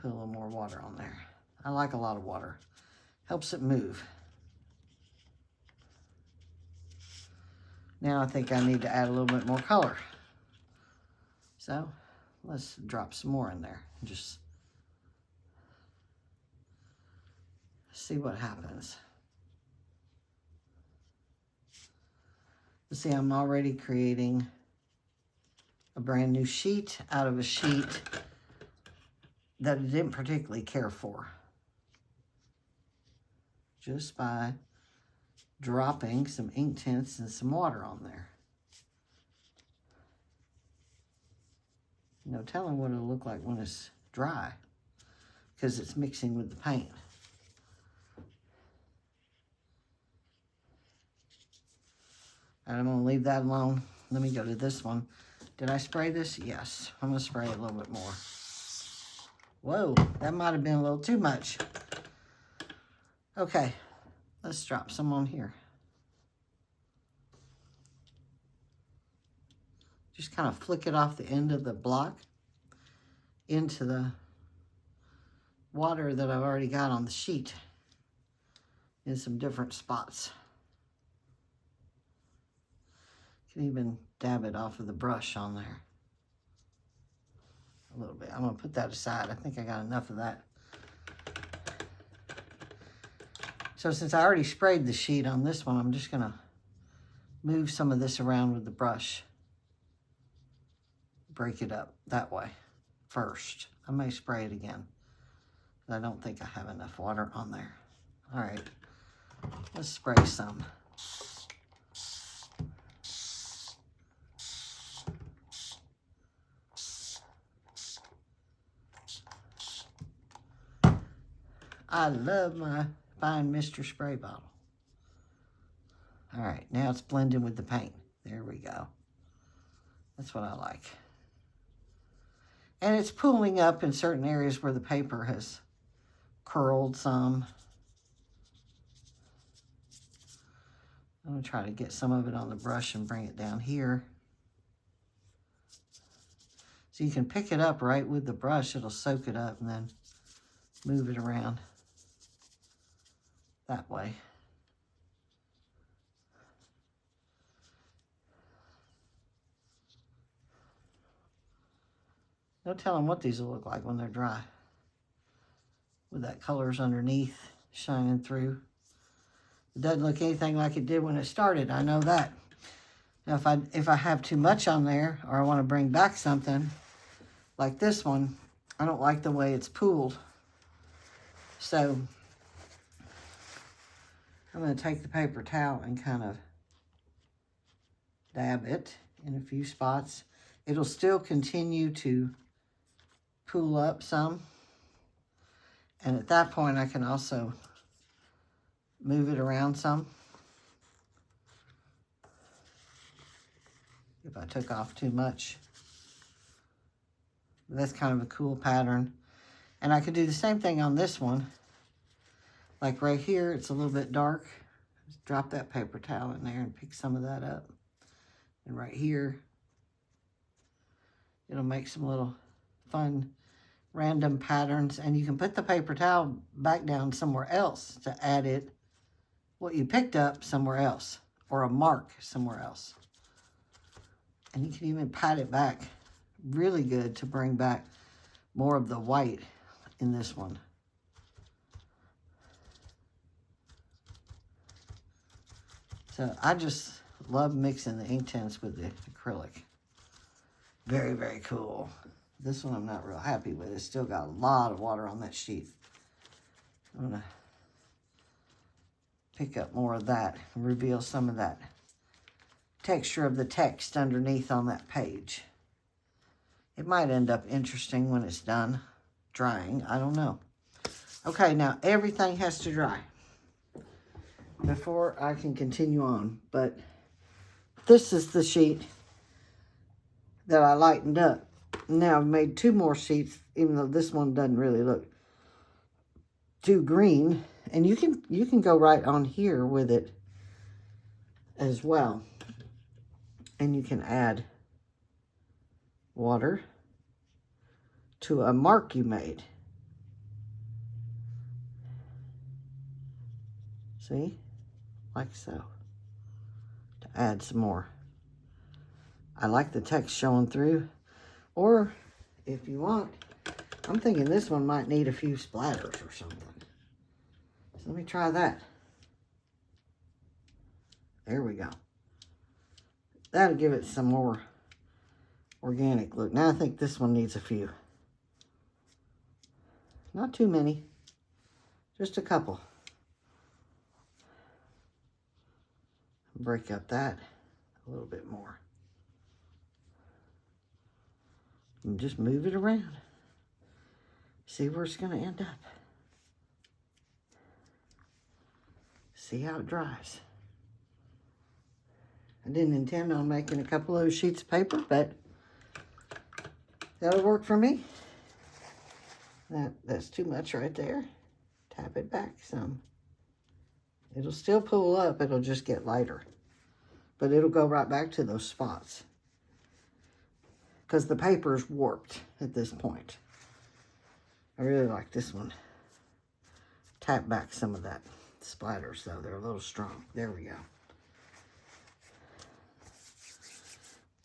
Speaker 1: Put a little more water on there. I like a lot of water. Helps it move. Now I think I need to add a little bit more color. So let's drop some more in there and just see what happens. You see, I'm already creating a brand new sheet out of a sheet that I didn't particularly care for, just by dropping some Inktense and some water on there. No telling what it'll look like when it's dry, because it's mixing with the paint. And I'm gonna leave that alone. Let me go to this one. Did I spray this? Yes. I'm gonna spray a little bit more. Whoa, that might have been a little too much. Okay, let's drop some on here. Just kind of flick it off the end of the block into the water that I've already got on the sheet in some different spots. You can even dab it off of the brush on there a little bit. I'm gonna put that aside. I think I got enough of that. So since I already sprayed the sheet on this one, I'm just gonna move some of this around with the brush. Break it up that way first. I may spray it again, but I don't think I have enough water on there. All right, let's spray some. I love my Fine Mr. Spray bottle. All right, now it's blending with the paint. There we go. That's what I like. And it's pooling up in certain areas where the paper has curled some. I'm gonna try to get some of it on the brush and bring it down here. So you can pick it up right with the brush. It'll soak it up and then move it around that way. No telling what these will look like when they're dry, with that colors underneath shining through. It doesn't look anything like it did when it started, I know that. Now if I have too much on there, or I want to bring back something like this one, I don't like the way it's pooled. So I'm going to take the paper towel and kind of dab it in a few spots. It'll still continue to pool up some. And at that point, I can also move it around some if I took off too much. That's kind of a cool pattern. And I could do the same thing on this one. Like right here, it's a little bit dark. Just drop that paper towel in there and pick some of that up. And right here, It'll make some little fun random patterns, and you can put the paper towel back down somewhere else to add it, what you picked up somewhere else, or a mark somewhere else. And you can even pat it back really good to bring back more of the white in this one. So I just love mixing the Inktense with the acrylic. Very, very cool. This one I'm not real happy with. It's still got a lot of water on that sheet. I'm going to pick up more of that and reveal some of that texture of the text underneath on that page. It might end up interesting when it's done drying. I don't know. Okay, now everything has to dry before I can continue on. But this is the sheet that I lightened up. Now I've made 2 more sheets, even though this one doesn't really look too green. And you can go right on here with it as well. And you can add water to a mark you made. See? Like so. To add some more. I like the text showing through. Or, if you want, I'm thinking this one might need a few splatters or something. So let me try that. There we go. That'll give it some more organic look. Now I think this one needs a few. Not too many. Just a couple. Break up that a little bit more. And just move it around. See where it's going to end up. See how it dries. I didn't intend on making a couple of those sheets of paper, but that'll work for me. That's too much right there. Tap it back some. It'll still pull up, it'll just get lighter. But it'll go right back to those spots. Because the paper's warped at this point. I really like this one. Tap back some of that splatters though. They're a little strong. There we go.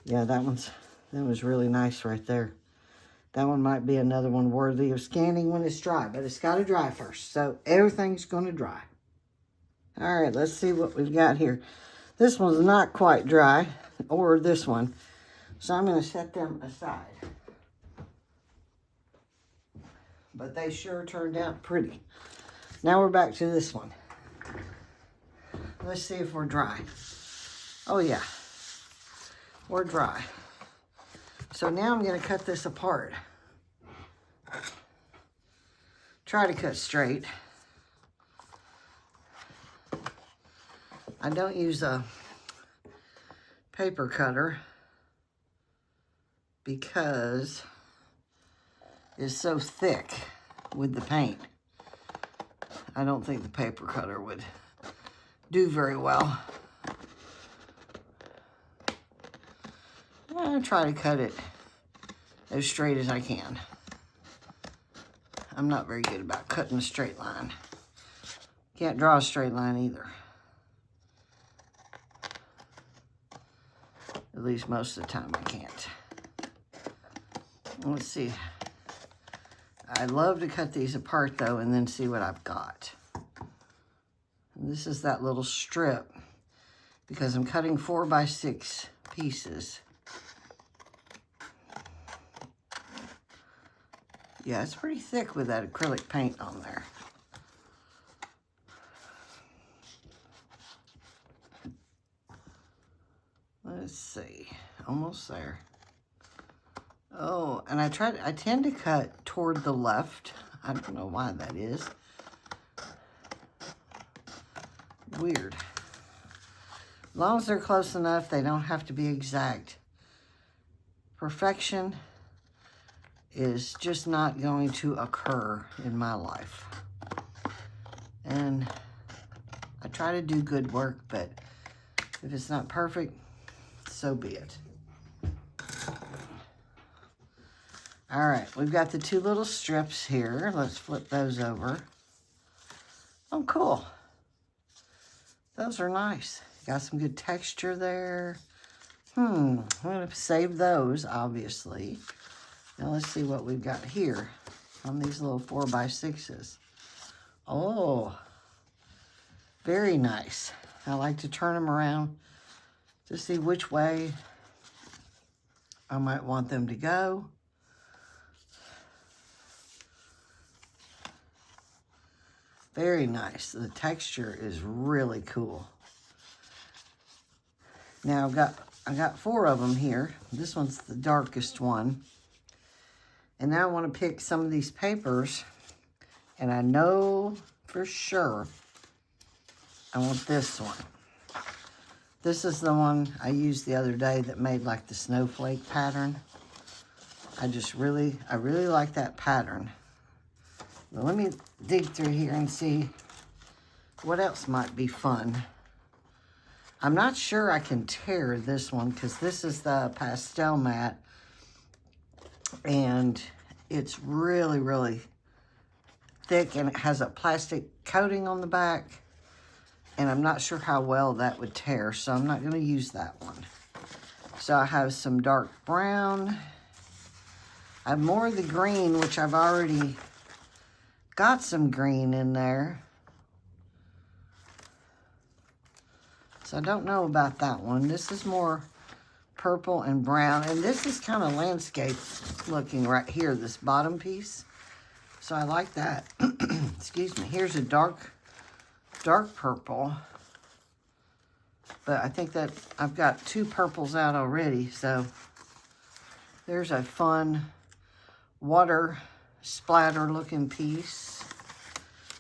Speaker 1: Yeah, that was really nice right there. That one might be another one worthy of scanning when it's dry, but it's got to dry first. So everything's going to dry. All right, let's see what we've got here. This one's not quite dry, or this one. So I'm going to set them aside. But they sure turned out pretty. Now we're back to this one. Let's see if we're dry. Oh yeah, we're dry. So now I'm going to cut this apart. Try to cut straight. I don't use a paper cutter because it's so thick with the paint. I don't think the paper cutter would do very well. I try to cut it as straight as I can. I'm not very good about cutting a straight line. Can't draw a straight line either. At least most of the time I can't. Let's see. I love to cut these apart though and then see what I've got. And this is that little strip because I'm cutting 4x6 pieces. Yeah, it's pretty thick with that acrylic paint on there. Let's see, almost there. Oh, and I tend to cut toward the left. I don't know why that is. Weird. As long as they're close enough, they don't have to be exact. Perfection is just not going to occur in my life. And I try to do good work, but if it's not perfect, so be it. All right, we've got the two little strips here. Let's flip those over. Oh, cool. Those are nice. Got some good texture there. I'm going to save those, obviously. Now let's see what we've got here on these little 4x6s. Oh, very nice. I like to turn them around to see which way I might want them to go. Very nice. The texture is really cool. Now I got 4 of them here. This one's the darkest one. And now I want to pick some of these papers, and I know for sure I want this one. This is the one I used the other day that made like the snowflake pattern. I really like that pattern. Well, let me dig through here and see what else might be fun. I'm not sure I can tear this one because this is the pastel mat, and it's really, really thick, and it has a plastic coating on the back, and I'm not sure how well that would tear, so I'm not going to use that one. So I have some dark brown. I have more of the green, which I've already got some green in there. So I don't know about that one. This is more purple and brown. And this is kind of landscape looking right here, this bottom piece. So I like that. Excuse me. Here's a dark purple. But I think that I've got 2 purples out already. So there's a fun water splatter looking piece.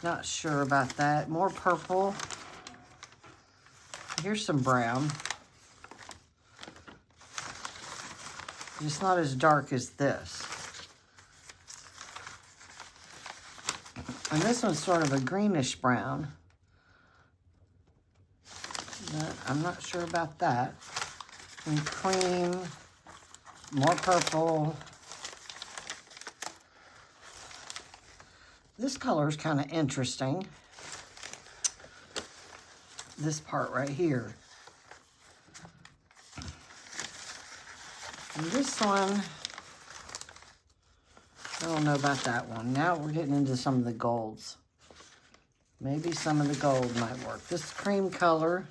Speaker 1: Not sure about that. More purple. Here's some brown. It's not as dark as this. And this one's sort of a greenish brown. But I'm not sure about that. And cream. More purple. This color is kind of interesting. This part right here. And this one, I don't know about that one. Now we're getting into some of the golds. Maybe some of the gold might work. This cream color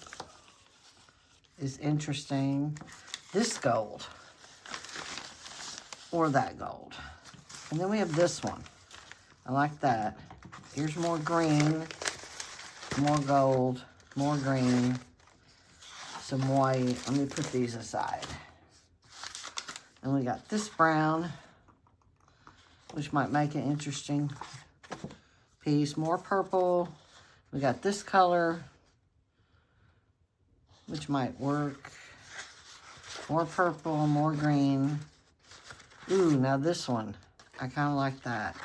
Speaker 1: is interesting. This gold. Or that gold. And then we have this one. I like that. Here's more green, more gold, more green, some white. Let me put these aside. And we got this brown, which might make an interesting piece. More purple. We got this color, which might work. More purple, more green. Ooh, now this one. I kind of like that.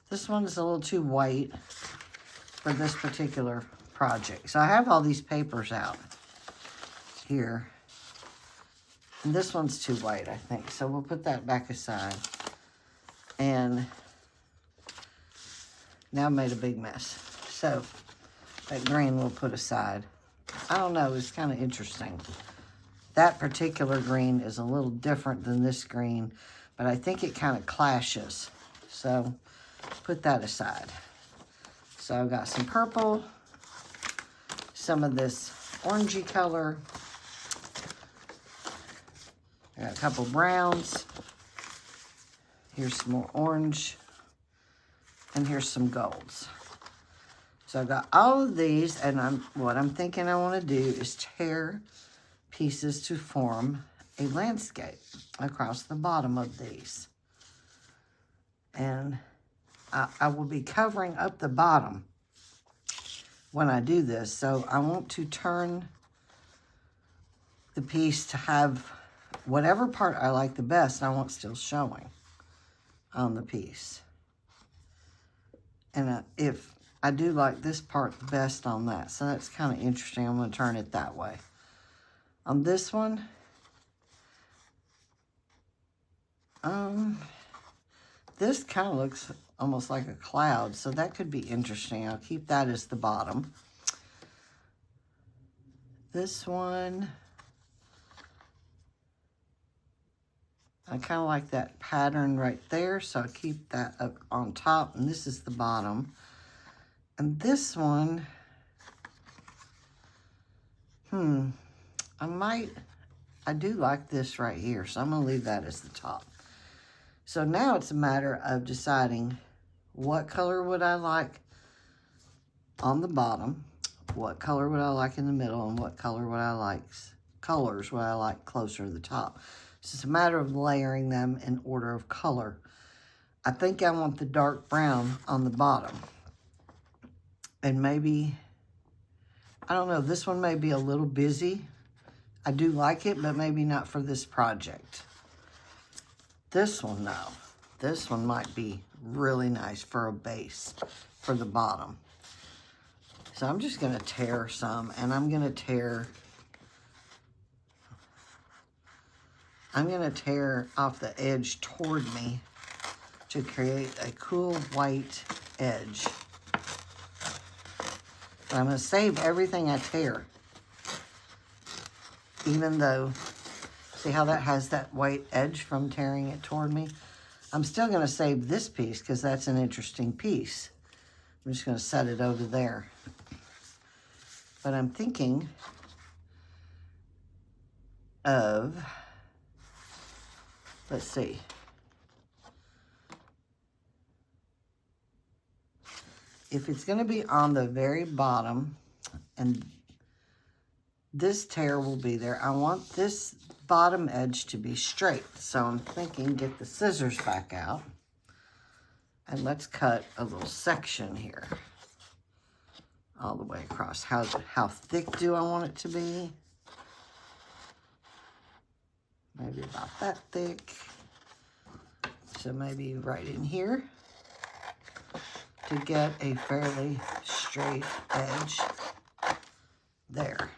Speaker 1: This one's a little too white for this particular project. So I have all these papers out here. And this one's too white, I think. So we'll put that back aside. And now I made a big mess. So that green we'll put aside. I don't know, it's kind of interesting. That particular green is a little different than this green, but I think it kind of clashes. So put that aside. So I've got some purple, some of this orangey color. I got a couple browns. Here's some more orange. And here's some golds. So I've got all of these, and what I'm thinking I want to do is tear pieces to form a landscape across the bottom of these. And I will be covering up the bottom when I do this. So I want to turn the piece to have whatever part I like the best, I want still showing on the piece. And if I do like this part the best on that, so that's kind of interesting. I'm going to turn it that way. On this one, This kind of looks almost like a cloud, so that could be interesting. I'll keep that as the bottom. This one, I kind of like that pattern right there, so I'll keep that up on top, and this is the bottom. And this one, I do like this right here, so I'm gonna leave that as the top. So now it's a matter of deciding what color would I like on the bottom, what color would I like in the middle, and what color would I like, colors would I like closer to the top. It's just a matter of layering them in order of color. I think I want the dark brown on the bottom. And maybe, I don't know, this one may be a little busy. I do like it, but maybe not for this project. This one, though, this one might be really nice for a base for the bottom. So I'm just gonna tear some, and I'm gonna tear off the edge toward me to create a cool white edge. But I'm gonna save everything I tear. Even though, see how that has that white edge from tearing it toward me? I'm still gonna save this piece because that's an interesting piece. I'm just gonna set it over there. But I'm thinking of, let's see. If it's gonna be on the very bottom, and this tear will be there, I want this bottom edge to be straight. So I'm thinking, get the scissors back out, and let's cut a little section here. All the way across. How thick do I want it to be? Maybe about that thick. So maybe right in here to get a fairly straight edge there.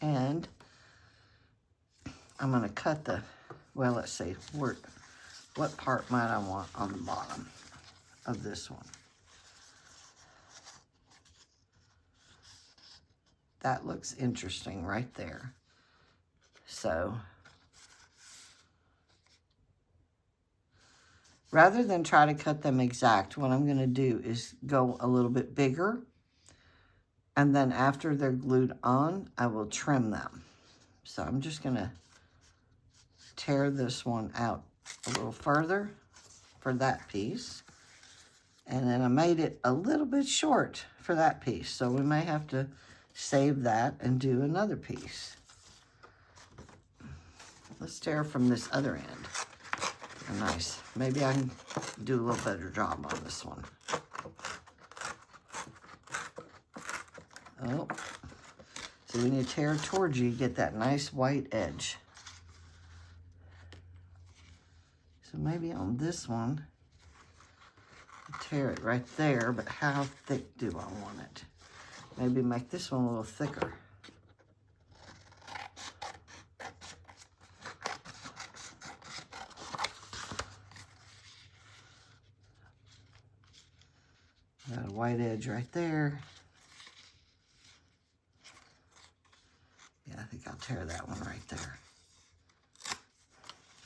Speaker 1: And I'm going to cut the, well, let's see, what part might I want on the bottom of this one? That looks interesting right there. So, rather than try to cut them exact, what I'm going to do is go a little bit bigger. And then after they're glued on, I will trim them. So I'm just going to tear this one out a little further for that piece. And then I made it a little bit short for that piece. So we may have to save that and do another piece. Let's tear from this other end. Nice. Maybe I can do a little better job on this one. Oh. So when you tear towards you, get that nice white edge. So maybe on this one, tear it right there, but how thick do I want it? Maybe make this one a little thicker. Got a white edge right there. Yeah, I think I'll tear that one right there.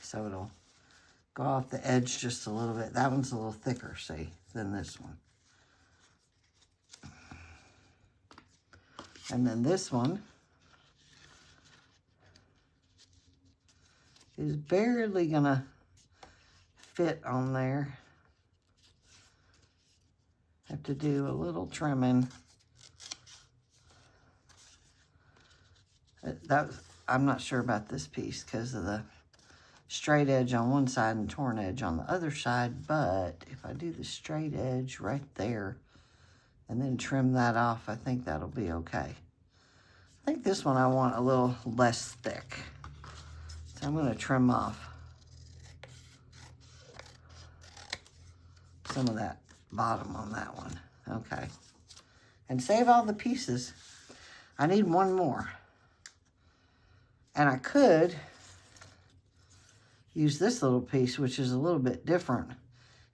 Speaker 1: So it'll go off the edge just a little bit. That one's a little thicker, see, than this one. And then this one is barely gonna fit on there. Have to do a little trimming. I'm not sure about this piece because of the straight edge on one side and torn edge on the other side, but if I do the straight edge right there and then trim that off, I think that'll be okay. I think this one I want a little less thick. So I'm going to trim off some of that bottom on that one. Okay. And save all the pieces. I need one more. And I could use this little piece, which is a little bit different.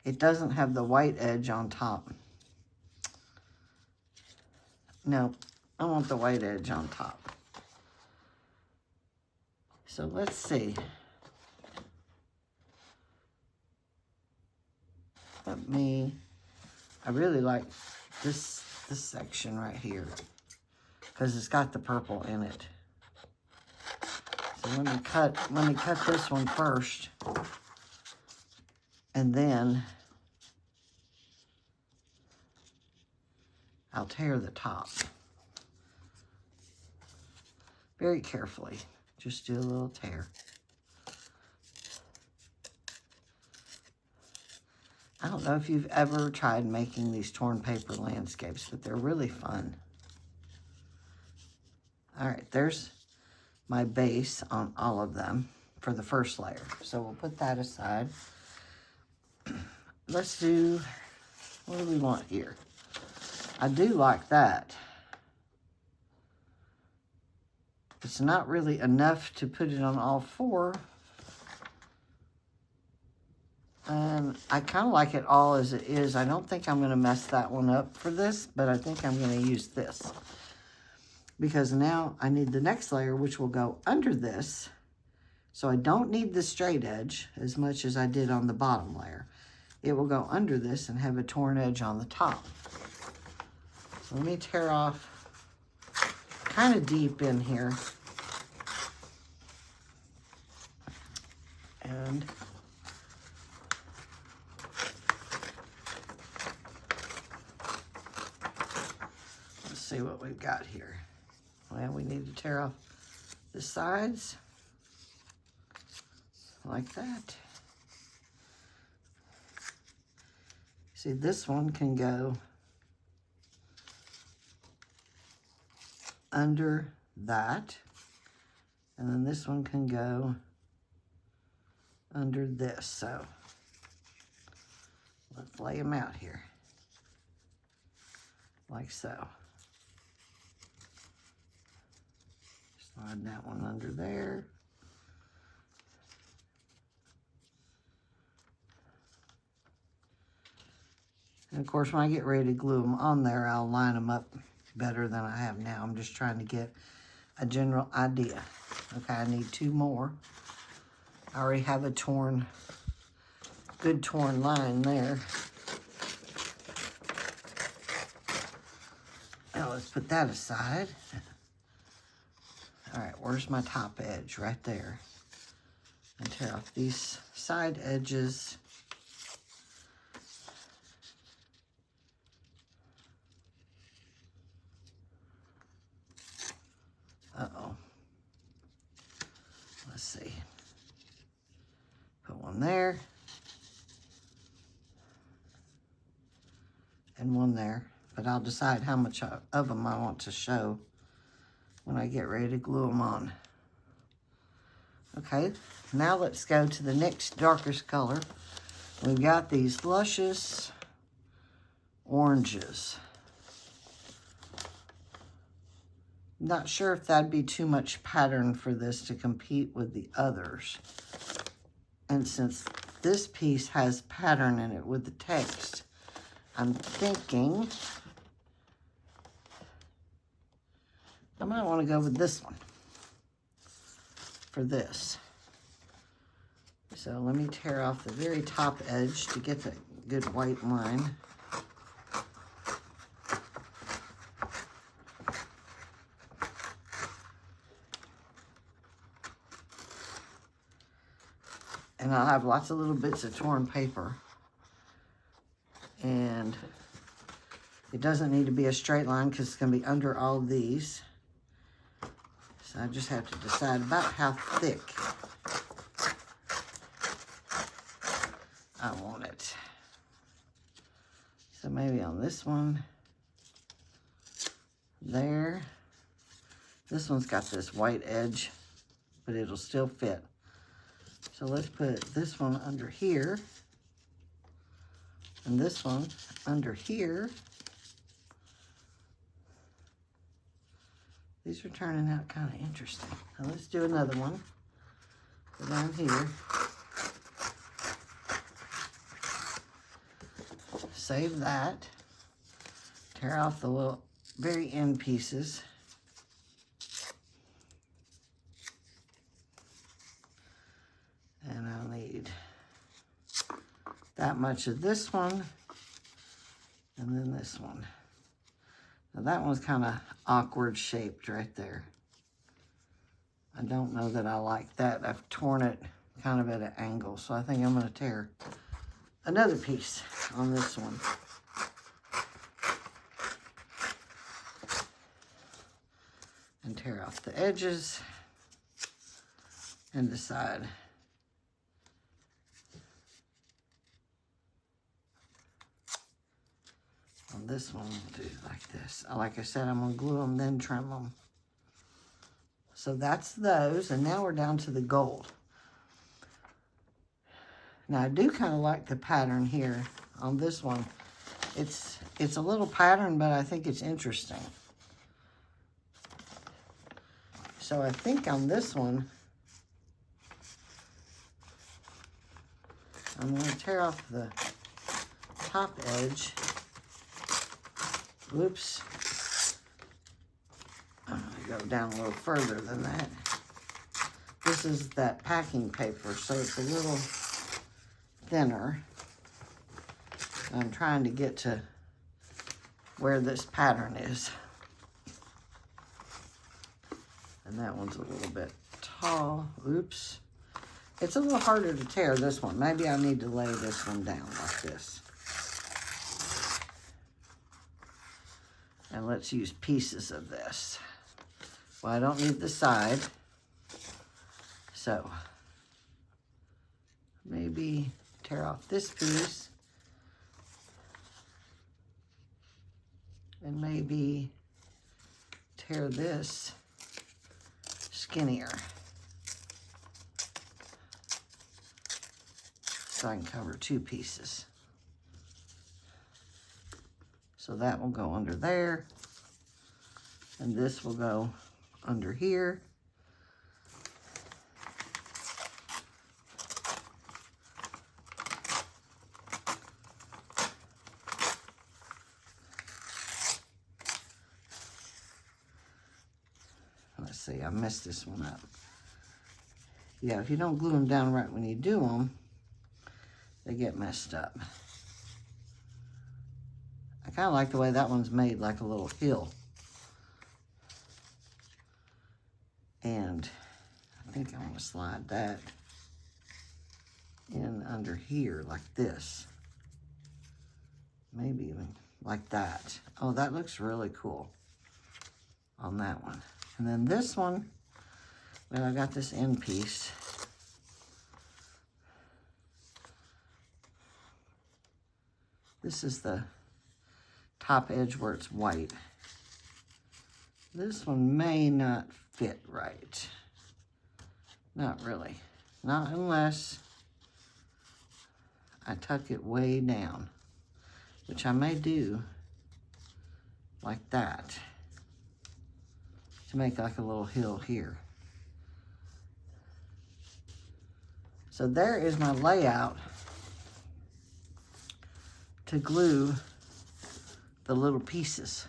Speaker 1: It doesn't have the white edge on top. No, I want the white edge on top. So let's see. I really like this section right here because it's got the purple in it. So let me cut this one first, and then I'll tear the top very carefully. Just do a little tear. I don't know if you've ever tried making these torn paper landscapes, but they're really fun. All right, there's my base on all of them for the first layer. So we'll put that aside. Let's do, what do we want here? I do like that. It's not really enough to put it on all four. And I kind of like it all as it is. I don't think I'm going to mess that one up for this, but I think I'm going to use this. Because now I need the next layer, which will go under this. So I don't need the straight edge as much as I did on the bottom layer. It will go under this and have a torn edge on the top. So let me tear off kind of deep in here. And let's see what we've got here. Well, we need to tear off the sides like that. See, this one can go under that, and then this one can go under this. So let's lay them out here like so. Slide that one under there. And of course, when I get ready to glue them on there, I'll line them up better than I have now. I'm just trying to get a general idea. Okay, I need 2 more. I already have a good torn line there. Now let's put that aside. All right, where's my top edge? Right there. And tear off these side edges. Uh-oh. Let's see. Put one there. And one there. But I'll decide how much of them I want to show when I get ready to glue them on. Okay, now let's go to the next darkest color. We've got these luscious oranges. Not sure if that'd be too much pattern for this to compete with the others. And since this piece has pattern in it with the text, I'm thinking I might want to go with this one for this. So let me tear off the very top edge to get the good white line. And I'll have lots of little bits of torn paper. And it doesn't need to be a straight line because it's going to be under all these. So I just have to decide about how thick I want it. So maybe on this one, there. This one's got this white edge, but it'll still fit. So let's put this one under here, and this one under here. These are turning out kind of interesting. Now let's do another one. Go down here. save that. Tear off the little very end pieces. And I'll need that much of this one, and then this one. Now that one's kind of awkward shaped right there. I don't know that I like that. I've torn it kind of at an angle, so I think I'm going to tear another piece on this one. And tear off the edges and decide on this one we'll do like this. Like I said, I'm going to glue them, then trim them. So that's those, and now we're down to the gold. Now I do kind of like the pattern here on this one. It's a little pattern, but I think it's interesting. So I think on this one, I'm going to tear off the top edge. Whoops. I'm going to go down a little further than that. This is that packing paper, so it's a little thinner. I'm trying to get to where this pattern is. And that one's a little bit tall. Oops. It's a little harder to tear, this one. Maybe I need to lay this one down like this. And let's use pieces of this. Well, I don't need the side. So, maybe tear off this piece. And maybe tear this skinnier. So I can cover two pieces. So that will go under there. And this will go under here. Let's see, I messed this one up. Yeah, if you don't glue them down right when you do them, they get messed up. I kind of like the way that one's made, like a little hill. And I think I want to slide that in under here like this. Maybe even like that. Oh, that looks really cool on that one. And then this one, well, I got this end piece. This is the top edge where it's white. This one may not fit right. Not really. Not unless I tuck it way down, which I may do like that to make like a little hill here. So there is my layout to glue the little pieces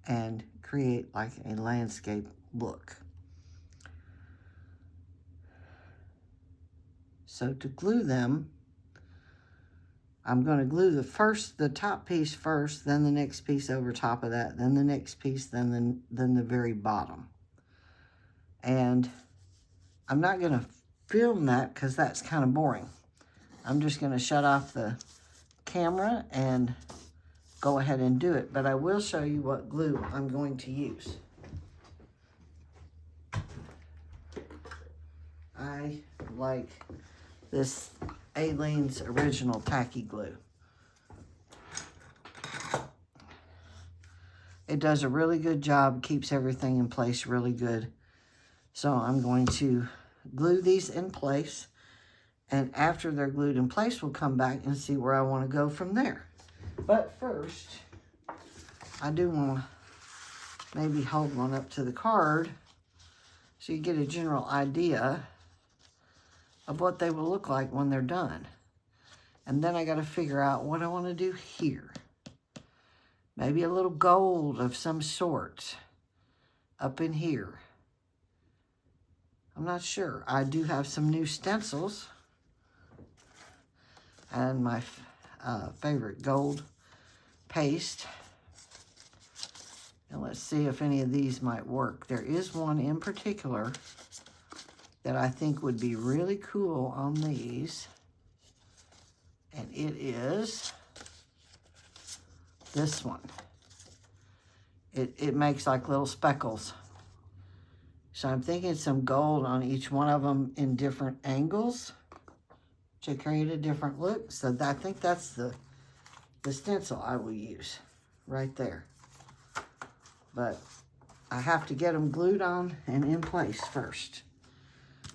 Speaker 1: and create like a landscape look. So to glue them, I'm going to glue the top piece first, then the next piece over top of that, then the next piece, then the very bottom. And I'm not going to film that because that's kind of boring. I'm just going to shut off the camera and go ahead and do it. But I will show you what glue I'm going to use. I like this Aleene's Original Tacky Glue. It does a really good job, keeps everything in place really good. So I'm going to glue these in place, and after they're glued in place, we'll come back and see where I want to go from there. But first, I do want to maybe hold one up to the card so you get a general idea of what they will look like when they're done. And then I got to figure out what I want to do here. Maybe a little gold of some sort up in here. I'm not sure. I do have some new stencils. And my favorite gold paste. And let's see if any of these might work. There is one in particular that I think would be really cool on these. And it is this one. It makes like little speckles. So I'm thinking some gold on each one of them in different angles to create a different look. So I think that's the stencil I will use right there. But I have to get them glued on and in place first.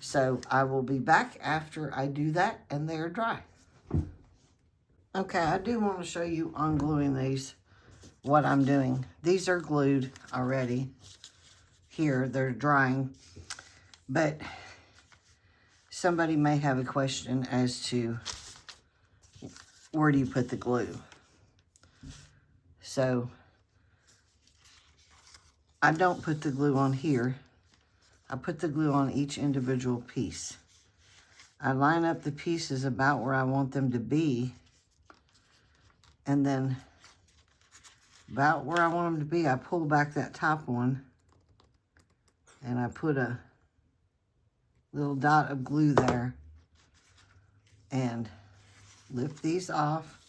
Speaker 1: So I will be back after I do that and they're dry. Okay, I do want to show you ungluing these, what I'm doing. These are glued already. Here, they're drying. But somebody may have a question as to where do you put the glue? So I don't put the glue on here. I put the glue on each individual piece. I line up the pieces about where I want them to be. And then about where I want them to be, I pull back that top one. And I put a little dot of glue there. And lift these off.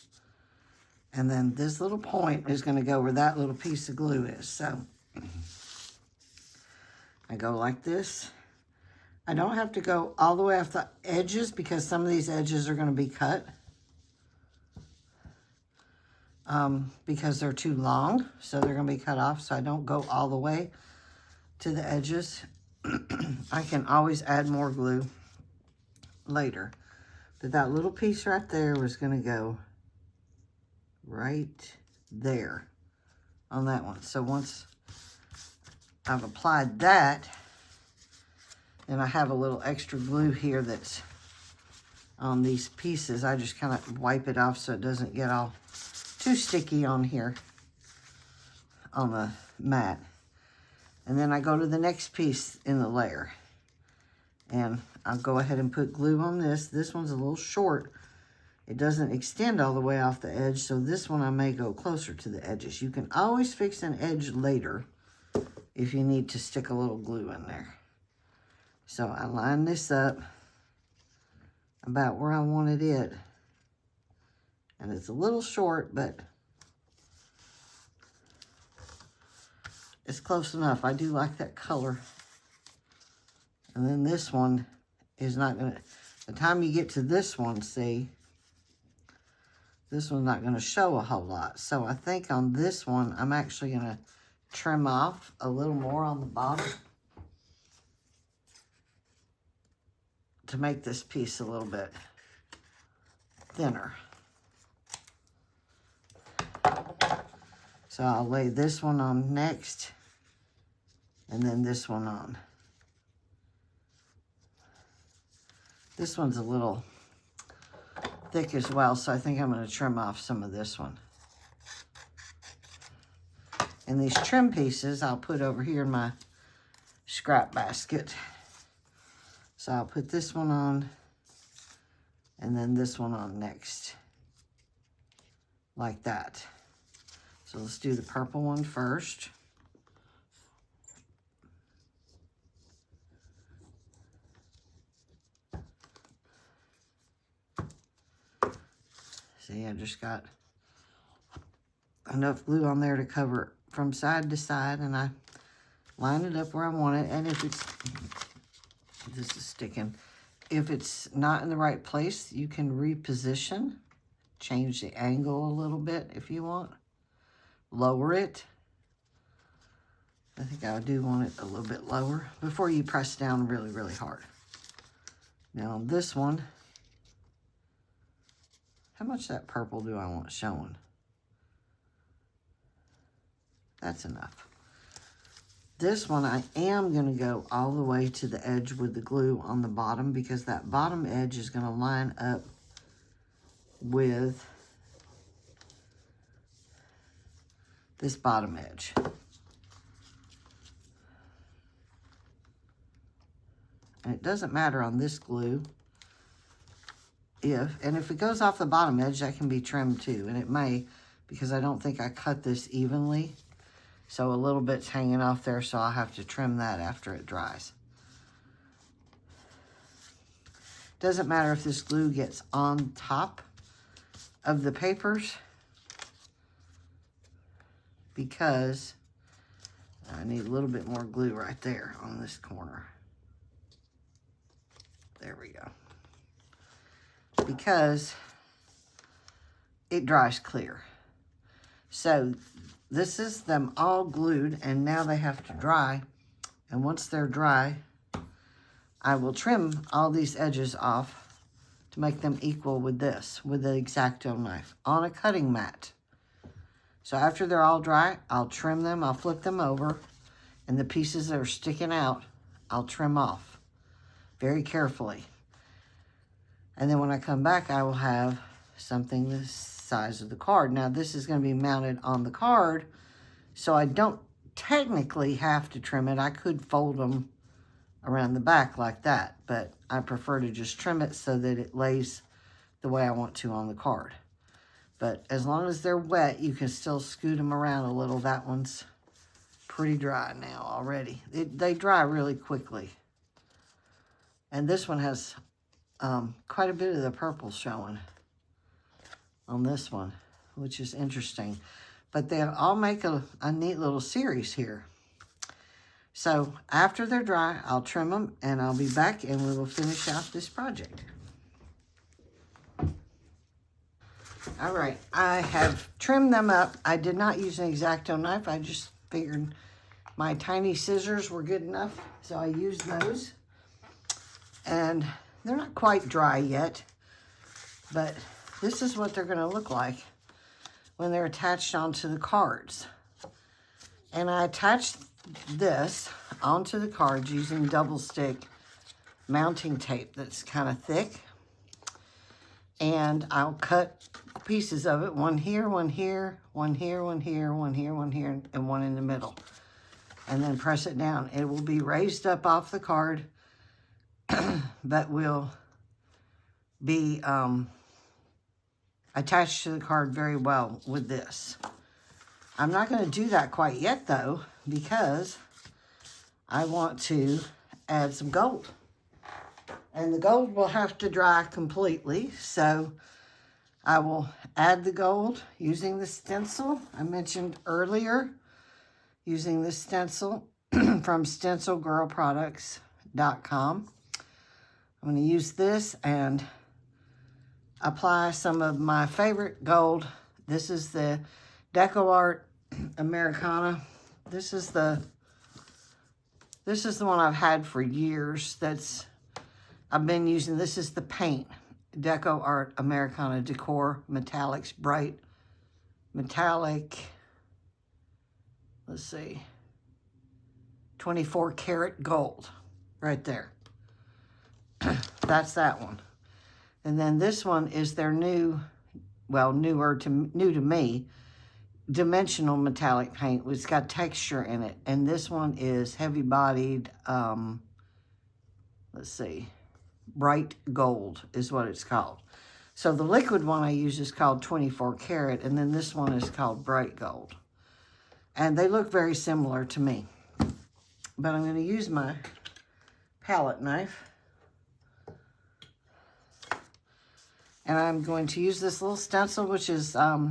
Speaker 1: And then this little point is going to go where that little piece of glue is. So I go like this. I don't have to go all the way off the edges because some of these edges are going to be cut. Because they're too long, so they're going to be cut off. So I don't go all the way to the edges. I can always add more glue later. But that little piece right there was going to go right there on that one. So once I've applied that, then I have a little extra glue here that's on these pieces. I just kind of wipe it off so it doesn't get all too sticky on here on the mat. And then I go to the next piece in the layer. And I'll go ahead and put glue on this. This one's a little short. It doesn't extend all the way off the edge, so this one I may go closer to the edges. You can always fix an edge later if you need to stick a little glue in there. So I line this up about where I wanted it. And it's a little short, but it's close enough. I do like that color. And then this one is not going to, the time you get to this one, see, this one's not going to show a whole lot. So I think on this one, I'm actually going to trim off a little more on the bottom to make this piece a little bit thinner. So I'll lay this one on next, and then this one on. This one's a little thick as well, so I think I'm going to trim off some of this one. And these trim pieces I'll put over here in my scrap basket. So I'll put this one on, and then this one on next, like that. So let's do the purple one first. See, I just got enough glue on there to cover it from side to side, and I line it up where I want it. And if it's, this is sticking, if it's not in the right place, you can reposition, change the angle a little bit if you want. Lower it. I think I do want it a little bit lower before you press down really, really hard. Now on this one, how much of that purple do I want showing? That's enough. This one, I am going to go all the way to the edge with the glue on the bottom because that bottom edge is going to line up with this bottom edge. And it doesn't matter on this glue if it goes off the bottom edge, that can be trimmed too, and it may, because I don't think I cut this evenly, so a little bit's hanging off there, so I'll have to trim that after it dries. Doesn't matter if this glue gets on top of the papers, because I need a little bit more glue right there on this corner. There we go. Because it dries clear. So this is them all glued, and now they have to dry. And once they're dry, I will trim all these edges off to make them equal with this, with the X-Acto knife on a cutting mat. So after they're all dry, I'll trim them, I'll flip them over, and the pieces that are sticking out, I'll trim off very carefully. And then when I come back, I will have something the size of the card. Now, this is going to be mounted on the card, so I don't technically have to trim it. I could fold them around the back like that, but I prefer to just trim it so that it lays the way I want to on the card. But as long as they're wet, you can still scoot them around a little. That one's pretty dry now already. They dry really quickly. And this one has quite a bit of the purple showing on this one, which is interesting. But they all make a neat little series here. So after they're dry, I'll trim them, and I'll be back, and we will finish out this project. All right, I have trimmed them up. I did not use an X-Acto knife. I just figured my tiny scissors were good enough, so I used those. And they're not quite dry yet, but this is what they're going to look like when they're attached onto the cards. And I attached this onto the cards using double stick mounting tape that's kind of thick. And I'll cut pieces of it, one here, one here, one here, one here, one here, one here, and one in the middle. And then press it down. It will be raised up off the card, but will be attached to the card very well with this. I'm not going to do that quite yet, though, because I want to add some gold. And the gold will have to dry completely, so I will add the gold using the stencil I mentioned earlier, using the stencil from stencilgirlproducts.com. I'm going to use this and apply some of my favorite gold. This is the Deco Art Americana. This is the one I've had for years. I've been using. This is the paint. Deco Art Americana Decor Metallics Bright Metallic. Let's see. 24 karat gold. Right there. That's that one. And then this one is their new, well, new to me, dimensional metallic paint. It's got texture in it. And this one is heavy-bodied, let's see, bright gold is what it's called. So the liquid one I use is called 24 karat, and then this one is called bright gold. And they look very similar to me. But I'm going to use my palette knife. And I'm going to use this little stencil, which is, I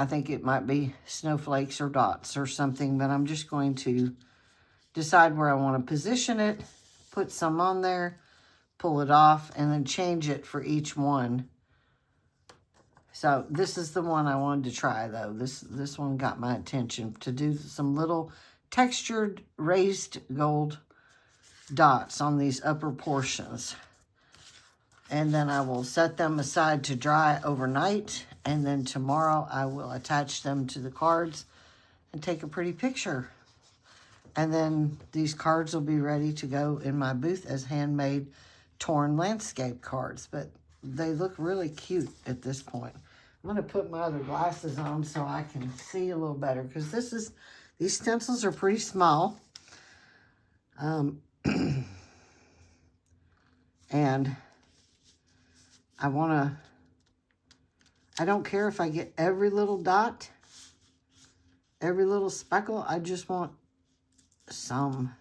Speaker 1: think it might be snowflakes or dots or something, but I'm just going to decide where I want to position it, put some on there, pull it off, and then change it for each one. So this is the one I wanted to try, though. This one got my attention, to do some little textured raised gold dots on these upper portions. And then I will set them aside to dry overnight. And then tomorrow I will attach them to the cards and take a pretty picture. And then these cards will be ready to go in my booth as handmade torn landscape cards. But they look really cute at this point. I'm going to put my other glasses on so I can see a little better, because these stencils are pretty small. And I don't care if I get every little dot, every little speckle. I just want some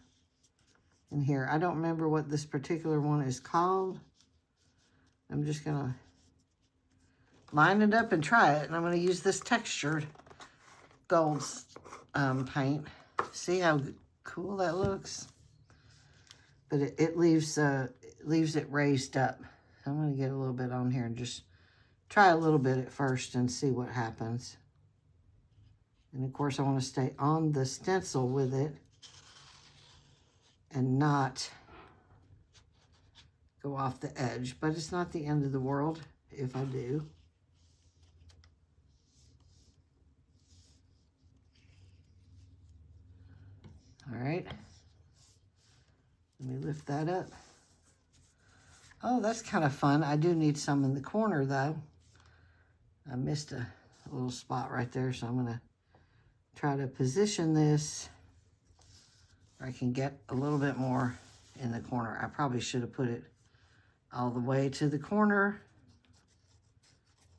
Speaker 1: in here. I don't remember what this particular one is called. I'm just going to line it up and try it. And I'm going to use this textured gold paint. See how cool that looks? But it leaves it raised up. I'm going to get a little bit on here and just try a little bit at first and see what happens. And of course I want to stay on the stencil with it and not go off the edge. But it's not the end of the world if I do. All right. Let me lift that up. Oh, that's kind of fun. I do need some in the corner, though. I missed a little spot right there, so I'm going to try to position this where I can get a little bit more in the corner. I probably should have put it all the way to the corner,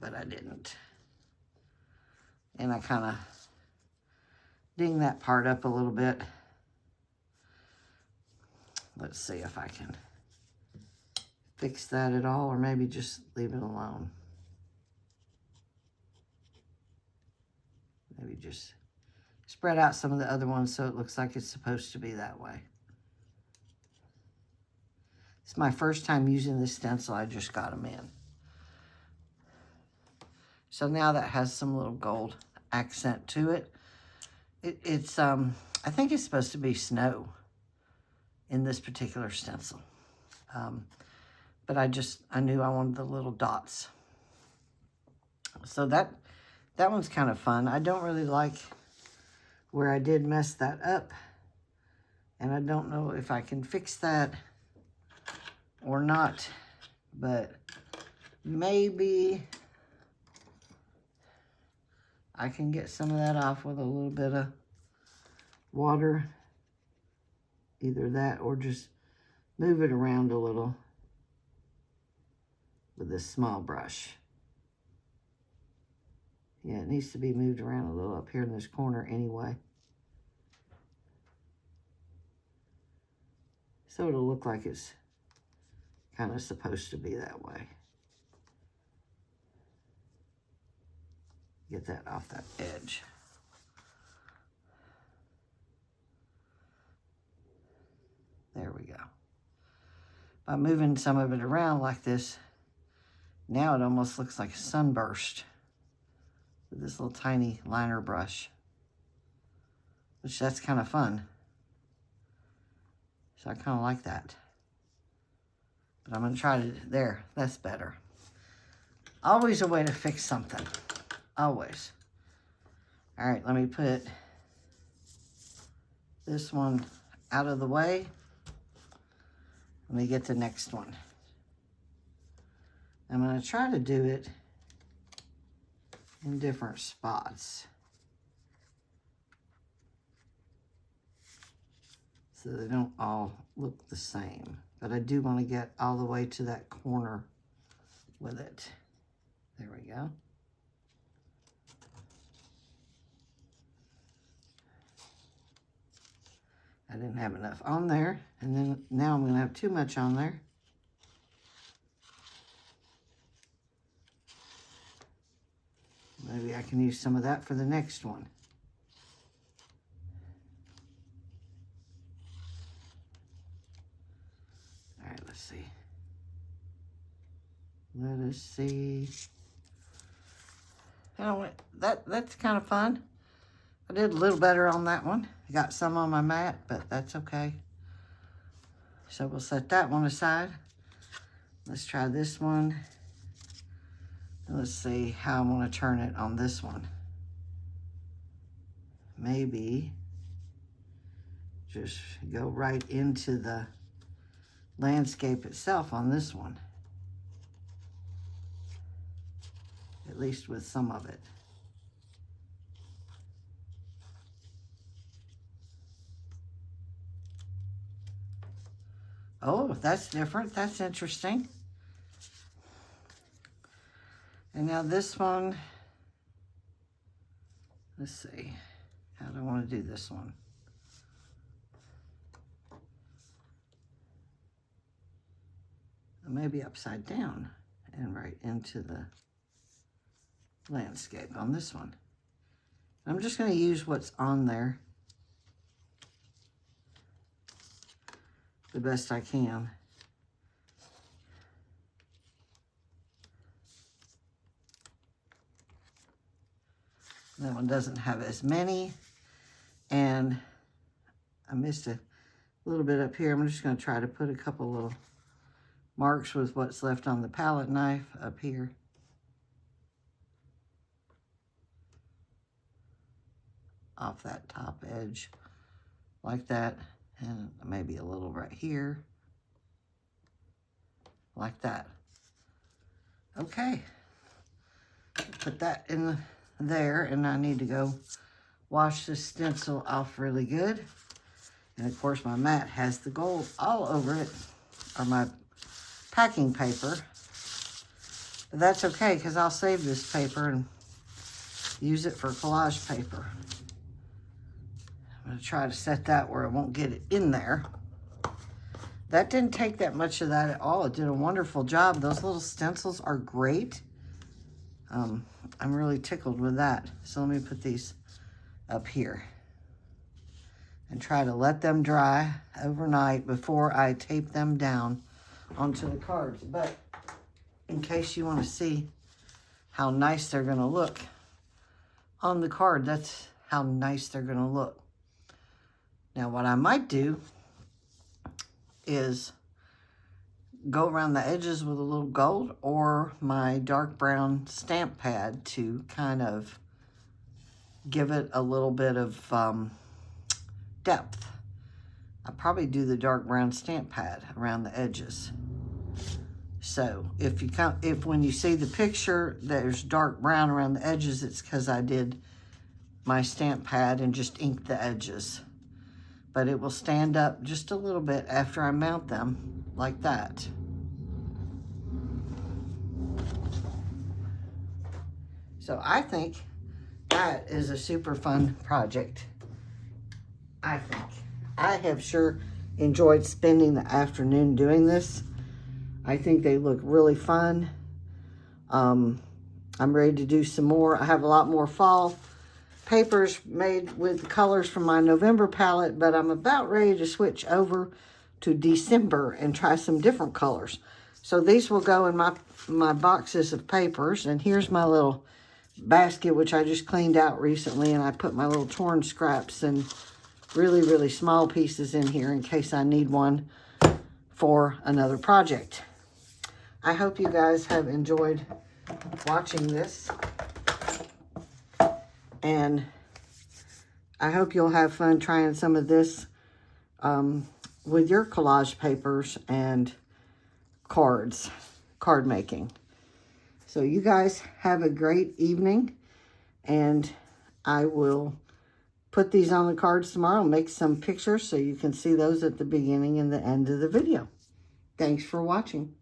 Speaker 1: but I didn't. And I kind of ding that part up a little bit. Let's see if I can fix that at all, or maybe just leave it alone. Maybe just spread out some of the other ones so it looks like it's supposed to be that way. It's my first time using this stencil. I just got them in. So now that has some little gold accent to it. It's I think it's supposed to be snow in this particular stencil. But I knew I wanted the little dots. So that one's kind of fun. I don't really like where I did mess that up. And I don't know if I can fix that or not. But maybe I can get some of that off with a little bit of water. Either that or just move it around a little with this small brush. Yeah, it needs to be moved around a little up here in this corner anyway. So it'll look like it's kind of supposed to be that way. Get that off that edge. There we go. By moving some of it around like this, now it almost looks like a sunburst with this little tiny liner brush, which that's kind of fun. So I kind of like that. But I'm going to try to, there, that's better. Always a way to fix something. Always. All right, let me put this one out of the way. Let me get the next one. I'm going to try to do it in different spots so they don't all look the same. But I do want to get all the way to that corner with it. There we go. I didn't have enough on there, and then now I'm going to have too much on there. Maybe I can use some of that for the next one. All right, let's see. Let us see. That's kind of fun. I did a little better on that one. I got some on my mat, but that's okay. So we'll set that one aside. Let's try this one. Let's see how I want to turn it on this one. Maybe just go right into the landscape itself on this one. at least with some of it. Oh, that's different. That's interesting. And now this one, let's see. How do I want to do this one? Maybe upside down and right into the landscape on this one. I'm just going to use what's on there the best I can. That one doesn't have as many, and I missed a little bit up here. I'm just going to try to put a couple little marks with what's left on the palette knife up here. Off that top edge like that, and maybe a little right here like that. Okay, put that in there, and I need to go wash this stencil off really good. And of course my mat has the gold all over it, or my packing paper. But that's okay, because I'll save this paper and use it for collage paper. I'm going to try to set that where it won't get it in there. That didn't take that much of that at all. It did a wonderful job. Those little stencils are great. I'm really tickled with that. So let me put these up here and try to let them dry overnight before I tape them down onto the cards. But in case you want to see how nice they're going to look on the card, that's how nice they're going to look. Now what I might do is go around the edges with a little gold or my dark brown stamp pad to kind of give it a little bit of depth. I'll probably do the dark brown stamp pad around the edges. So if when you see the picture there's dark brown around the edges, it's because I did my stamp pad and just inked the edges. But it will stand up just a little bit after I mount them like that. So I think that is a super fun project. I think. I have sure enjoyed spending the afternoon doing this. I think they look really fun. I'm ready to do some more. I have a lot more fall papers made with the colors from my November palette, but I'm about ready to switch over to December and try some different colors. So these will go in my boxes of papers, and here's my little basket, which I just cleaned out recently, and I put my little torn scraps and really, really small pieces in here in case I need one for another project. I hope you guys have enjoyed watching this. And I hope you'll have fun trying some of this with your collage papers and card making. So you guys have a great evening, and I will put these on the cards tomorrow, make some pictures so you can see those at the beginning and the end of the video. Thanks for watching.